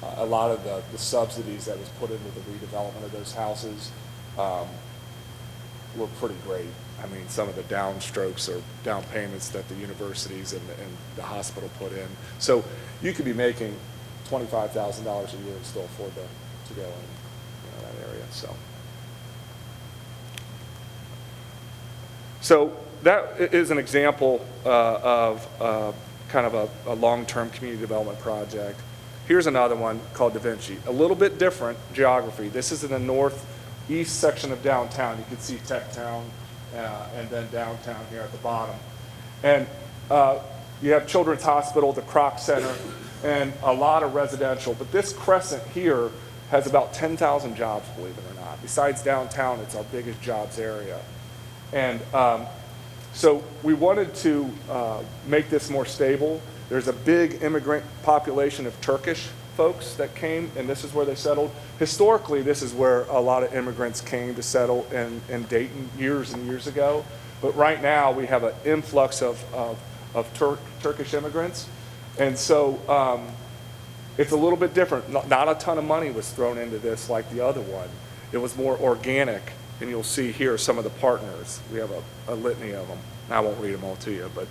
a lot of the subsidies that was put into the redevelopment of those houses were pretty great. I mean, some of the downstrokes or down payments that the universities and the hospital put in. So you could be making $25,000 a year and still afford to go in that area. So that is an example of kind of a long-term community development project. Here's another one called Da Vinci. A little bit different geography. This is in the northeast section of downtown. You can see Tech Town and then downtown here at the bottom. And you have Children's Hospital, the Kroc Center, and a lot of residential. But this crescent here has about 10,000 jobs, believe it or not. Besides downtown, it's our biggest jobs area. And so we wanted to make this more stable. There's a big immigrant population of Turkish folks that came, and this is where they settled. Historically, this is where a lot of immigrants came to settle in Dayton years and years ago. But right now, we have an influx of Turkish immigrants. And so it's a little bit different. Not a ton of money was thrown into this like the other one. It was more organic. And you'll see here some of the partners. We have a litany of them. I won't read them all to you, but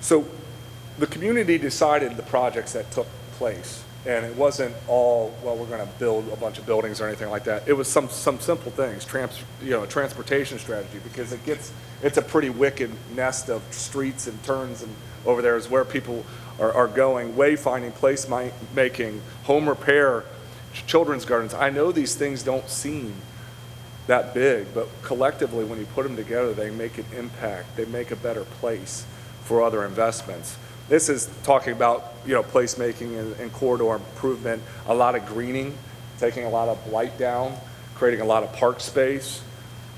so the community decided the projects that took place, and it wasn't all, well, we're going to build a bunch of buildings or anything like that. It was some simple things, transportation strategy, because it's a pretty wicked nest of streets and turns, and over there is where people are going, wayfinding, place making, home repair, children's gardens. I know these things don't seem that big, but collectively, when you put them together, they make an impact. They make a better place for other investments. This is talking about placemaking and corridor improvement, a lot of greening, taking a lot of blight down, creating a lot of park space.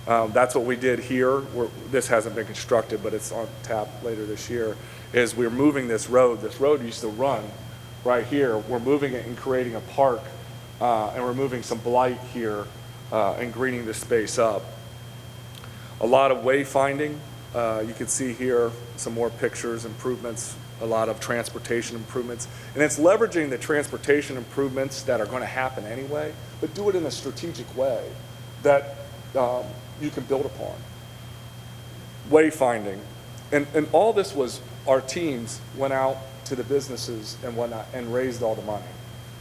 That's what we did here. This hasn't been constructed, but it's on tap later this year. Is we're moving this road. This road used to run right here. We're moving it and creating a park, and removing some blight here and greening this space up. A lot of wayfinding. You can see here some more pictures, improvements, a lot of transportation improvements. And it's leveraging the transportation improvements that are going to happen anyway, but do it in a strategic way that you can build upon. Wayfinding. And all this was, our teams went out to the businesses and whatnot and raised all the money.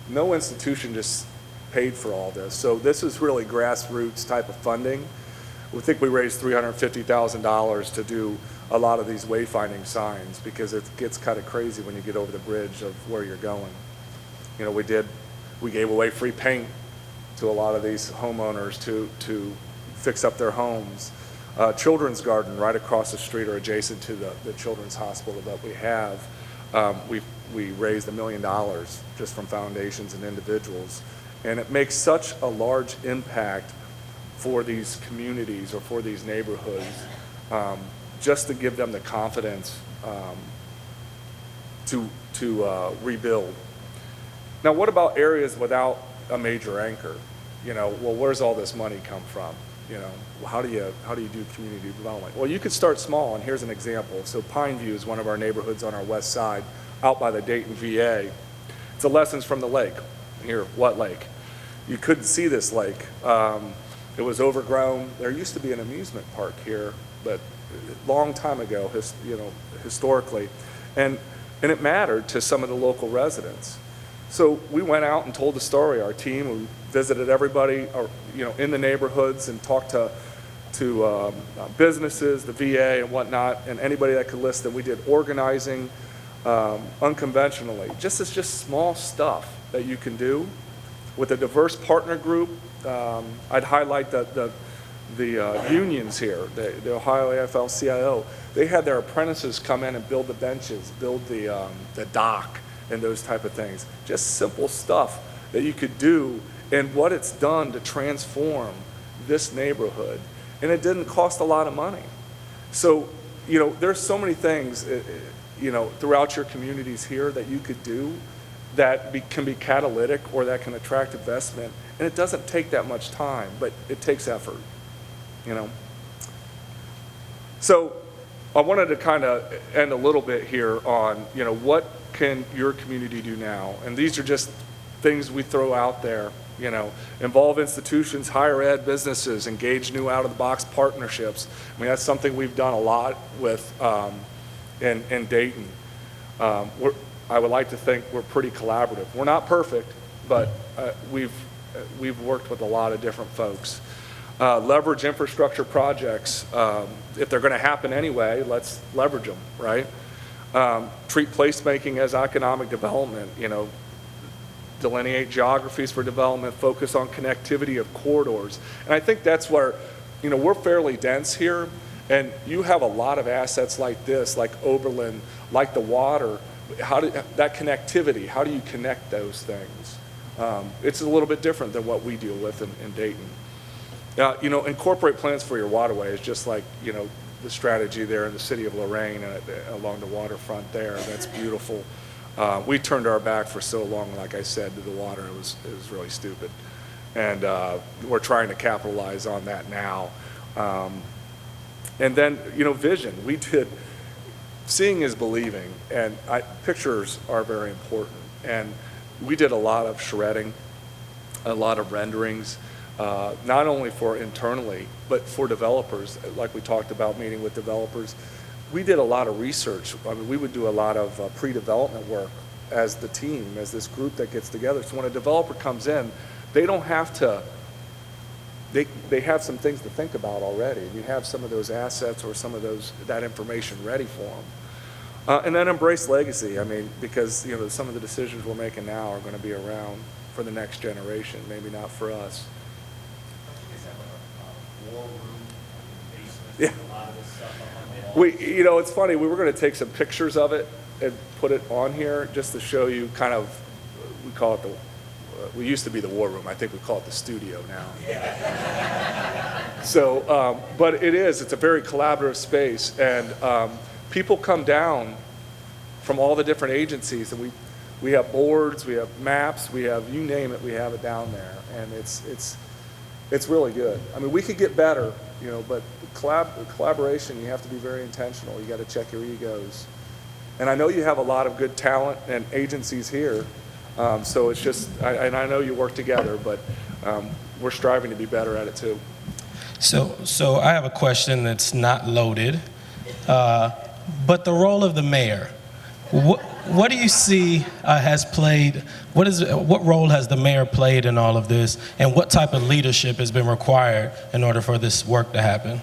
No institution just paid for all this. So this is really grassroots type of funding. We think we raised $350,000 to do a lot of these wayfinding signs, because it gets kind of crazy when you get over the bridge of where you're going. We gave away free paint to a lot of these homeowners to fix up their homes. Children's garden right across the street or adjacent to the children's hospital that we have. We raised $1 million just from foundations and individuals. And it makes such a large impact for these communities or for these neighborhoods, just to give them the confidence to rebuild. Now, what about areas without a major anchor? Well, where's all this money come from? How do you do community development? Well, you could start small, and here's an example. So Pineview is one of our neighborhoods on our west side, out by the Dayton VA. It's a Lessons from the Lake. Here, what lake? You couldn't see this lake. It was overgrown. There used to be an amusement park here, but a long time ago, historically, and it mattered to some of the local residents. So we went out and told the story. Our team, we visited everybody, in the neighborhoods and talked to businesses, the VA and whatnot, and anybody that could list them. We did organizing unconventionally. It's just small stuff that you can do with a diverse partner group. I'd highlight the unions here, the Ohio AFL-CIO. They had their apprentices come in and build the benches, build the dock, and those type of things. Just simple stuff that you could do, and what it's done to transform this neighborhood. And it didn't cost a lot of money. So, there's so many things, throughout your communities here that you could do that can be catalytic or that can attract investment. And it doesn't take that much time, but it takes effort, So I wanted to kind of end a little bit here on, what can your community do now? And these are just things we throw out there, involve institutions, higher ed, businesses, engage new out-of-the-box partnerships. I mean, that's something we've done a lot with in Dayton. I would like to think we're pretty collaborative. We're not perfect, but we've worked with a lot of different folks. Leverage infrastructure projects. If they're going to happen anyway, let's leverage them, right? Treat placemaking as economic development, delineate geographies for development, focus on connectivity of corridors. And I think that's where, we're fairly dense here, and you have a lot of assets like this, like Oberlin, like the water. That connectivity, how do you connect those things? It's a little bit different than what we deal with in Dayton. Incorporate plans for your waterways, just like, the strategy there in the city of Lorain and along the waterfront there. That's beautiful. We turned our back for so long, like I said, to the water. It was really stupid. And we're trying to capitalize on that now. And then, vision. We did, seeing is believing, and pictures are very important. And we did a lot of shredding, a lot of renderings, not only for internally, but for developers, like we talked about meeting with developers. We did a lot of research. I mean, we would do a lot of pre-development work as the team, as this group that gets together. So when a developer comes in, they don't have to, they have some things to think about already. We have some of those assets or some of that information ready for them. And then embrace legacy. I mean, because some of the decisions we're making now are going to be around for the next generation, maybe not for us. Yeah. It's funny, we were going to take some pictures of it and put it on here just to show you kind of, we call it we used to be the war room. I think we call it the studio now. So, but it's a very collaborative space, and people come down from all the different agencies, and we have boards, we have maps, we have, you name it, we have it down there, and it's really good. I mean, we could get better, but collaboration, you have to be very intentional. You got to check your egos. And I know you have a lot of good talent and agencies here, so it's just, and I know you work together, but we're striving to be better at it too. So I have a question that's not loaded, but the role of the mayor, what do you see has played, what role has the mayor played in all of this, and what type of leadership has been required in order for this work to happen?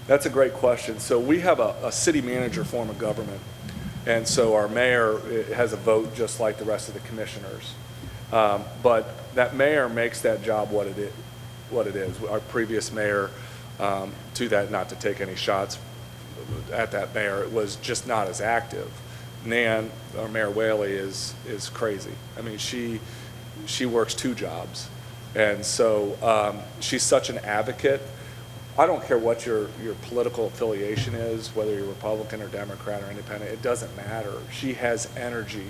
That's a great question. So we have a city manager form of government, and so our mayor has a vote just like the rest of the commissioners. But that mayor makes that job what it is. Our previous mayor, to that, not to take any shots at that mayor, it was just not as active. Nan, our Mayor Whaley, is crazy. I mean, she works 2 jobs, and so she's such an advocate. I don't care what your political affiliation is, whether you're Republican or Democrat or Independent. It doesn't matter. She has energy,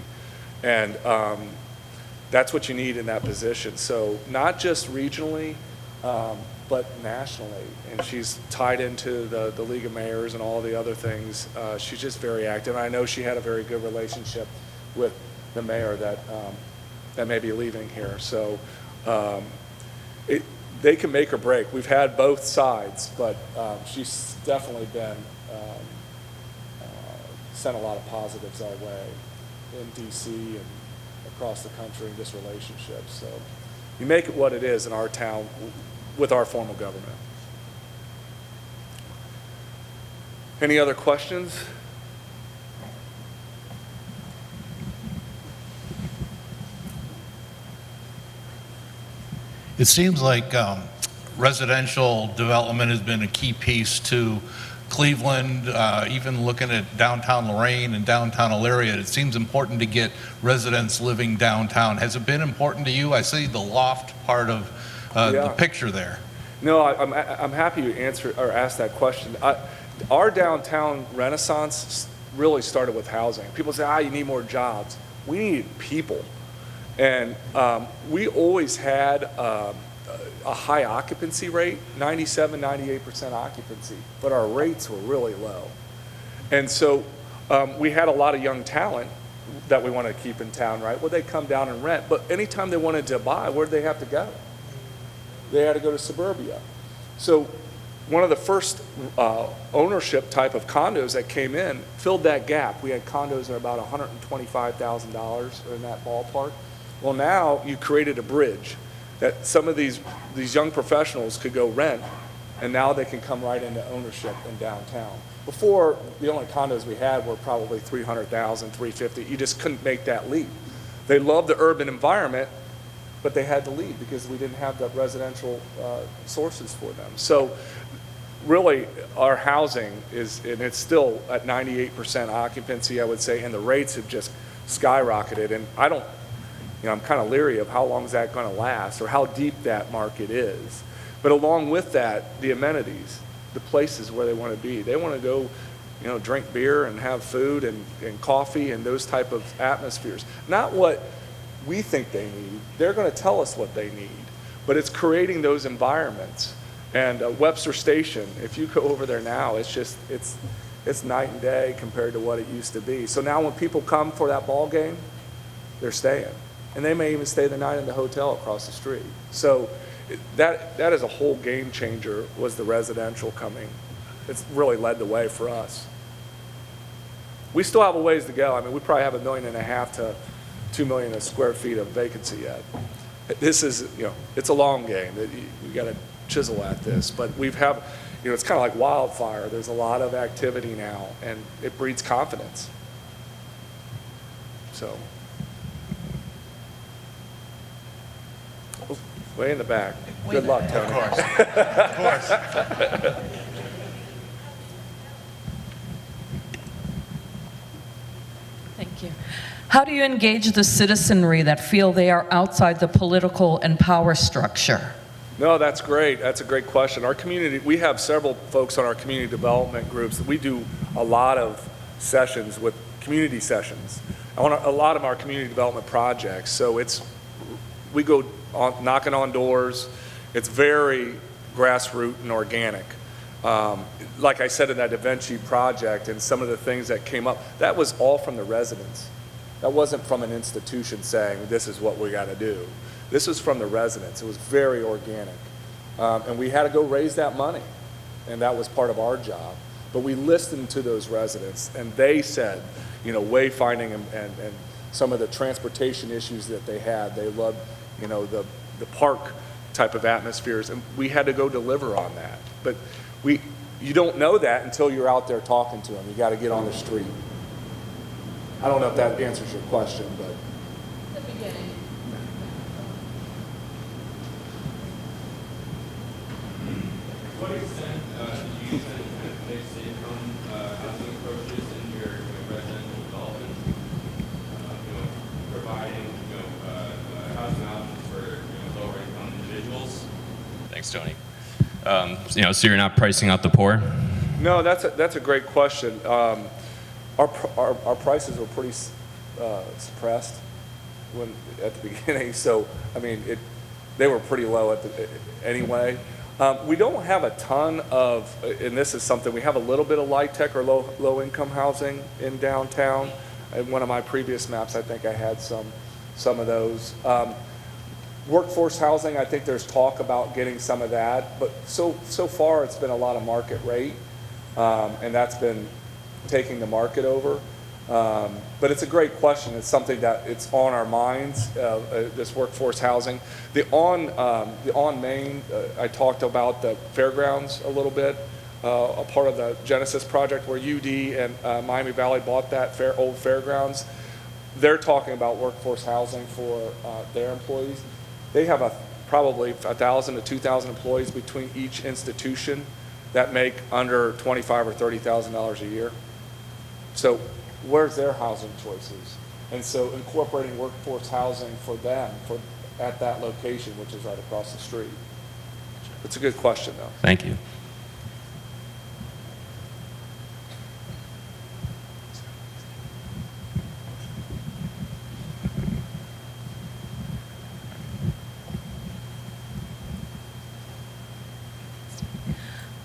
and that's what you need in that position. So not just regionally, but nationally. And she's tied into the League of Mayors and all the other things. She's just very active. I know she had a very good relationship with the mayor that may be leaving here. So they can make or break. We've had both sides, but she's definitely been sent a lot of positives our way in DC and across the country in this relationship. So you make it what it is in our town with our form of government. Any other questions? It seems like residential development has been a key piece to Cleveland, even looking at downtown Lorain and downtown Elyria. It seems important to get residents living downtown. Has it been important to you? I see the loft part of the picture there. No, I'm happy you asked that question. Our downtown renaissance really started with housing. People say, you need more jobs. We need people. And we always had a high occupancy rate, 97, 98% occupancy, but our rates were really low. And so we had a lot of young talent that we want to keep in town, right? Well, they come down and rent, but anytime they wanted to buy, where did they have to go? They had to go to suburbia. So one of the first ownership type of condos that came in filled that gap. We had condos that are about $125,000 in that ballpark. Well, now you created a bridge that some of these young professionals could go rent, and now they can come right into ownership in downtown. Before, the only condos we had were probably $300,000, $350,000. You just couldn't make that leap. They loved the urban environment, but they had to leave because we didn't have the residential sources for them. So really, our housing is, and it's still at 98% occupancy, I would say, and the rates have just skyrocketed. And I'm kind of leery of how long is that going to last or how deep that market is. But along with that, the amenities, the places where they want to be. They want to go, drink beer and have food and coffee and those type of atmospheres. Not what we think they need. They're going to tell us what they need. But it's creating those environments. And Webster Station, if you go over there now, it's night and day compared to what it used to be. So now when people come for that ball game, they're staying. And they may even stay the night in the hotel across the street. So that is a whole game changer, was the residential coming. It's really led the way for us. We still have a ways to go. I mean, we probably have 1.5 million to 2 million square feet of vacancy yet. This is, it's a long game. You got to chisel at this. But it's kind of like wildfire. There's a lot of activity now, and it breeds confidence. So. Way in the back. Good luck, Tony. Of course. Thank you. How do you engage the citizenry that feel they are outside the political and power structure? No, that's great. That's a great question. Our community, we have several folks on our community development groups. We do a lot of sessions with community sessions on a lot of our community development projects. So we go knocking on doors. It's very grassroots and organic. Like I said in that Da Vinci project and some of the things that came up, that was all from the residents. That wasn't from an institution saying, this is what we got to do. This was from the residents. It was very organic. And we had to go raise that money, and that was part of our job. But we listened to those residents, and they said, wayfinding and some of the transportation issues that they had. They loved, the park type of atmospheres, and we had to go deliver on that. But you don't know that until you're out there talking to them. You got to get on the street. I don't know if that answers your question, but. The beginning. To what extent did you use any kind of mixed income housing approaches in your residential development? Providing housing options for lower income individuals? Thanks, Tony. So you're not pricing out the poor? No, that's a great question. Our prices were pretty suppressed at the beginning, so I mean they were pretty low anyway. We don't have a ton of, and this is something, we have a little bit of light tech or low income housing in downtown. In one of my previous maps, I think I had some of those. Workforce housing, I think there's talk about getting some of that, but so far it's been a lot of market rate, and that's been taking the market over. But it's a great question. It's something that it's on our minds, this workforce housing. The on Main, I talked about the fairgrounds a little bit. a part of the Genesis project where UD and Miami Valley bought that old fairgrounds. They're talking about workforce housing for their employees. They have probably 1,000 to 2,000 employees between each institution that make under $25,000 or $30,000 a year. So where's their housing choices? And so incorporating workforce housing for them at that location, which is right across the street. It's a good question, though. Thank you.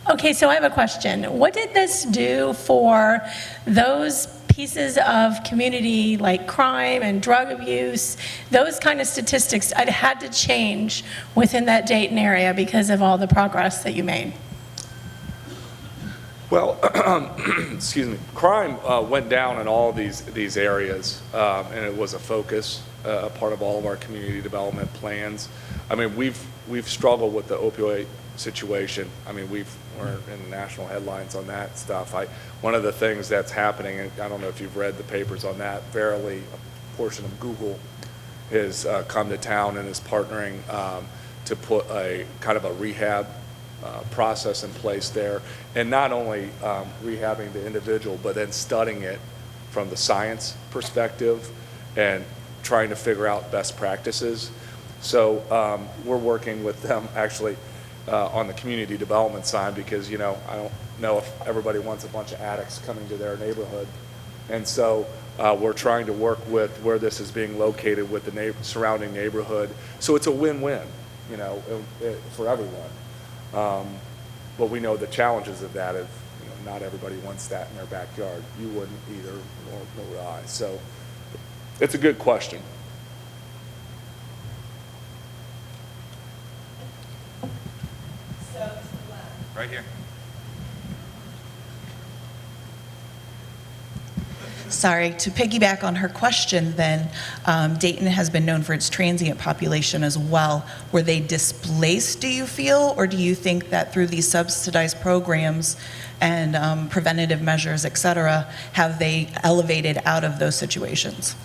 Okay, so I have a question. What did this do for those pieces of community like crime and drug abuse, those kind of statistics that had to change within that Dayton area because of all the progress that you made? Well, excuse me, crime went down in all these areas, and it was a focus, a part of all of our community development plans. I mean, we've struggled with the opioid situation. I mean, we're in the national headlines on that stuff. One of the things that's happening, and I don't know if you've read the papers on that, Verily, a portion of Google, has come to town and is partnering to put a kind of a rehab process in place there, and not only rehabbing the individual, but then studying it from the science perspective and trying to figure out best practices. So we're working with them actually on the community development side, because I don't know if everybody wants a bunch of addicts coming to their neighborhood, and so we're trying to work with where this is being located with the surrounding neighborhood, so it's a win-win, for everyone. But we know the challenges of that. If not everybody wants that in their backyard, you wouldn't either, nor would I. So it's a good question. Right here. Sorry, to piggyback on her question then, Dayton has been known for its transient population as well. Were they displaced, do you feel, or do you think that through these subsidized programs and preventative measures, et cetera, have they elevated out of those situations?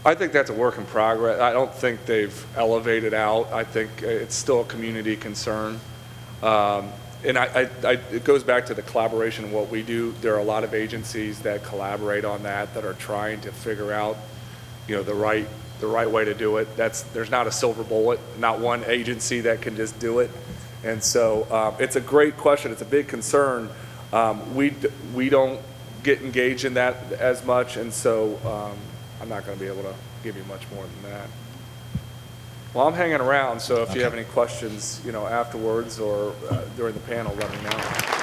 I think that's a work in progress. I don't think they've elevated out. I think it's still a community concern. And it goes back to the collaboration of what we do. There are a lot of agencies that collaborate on that are trying to figure out, the right way to do it. There's not a silver bullet, not one agency that can just do it. And so it's a great question. It's a big concern. We don't get engaged in that as much, and so I'm not going to be able to give you much more than that. Well, I'm hanging around, so if you have any questions, afterwards or during the panel, let me know.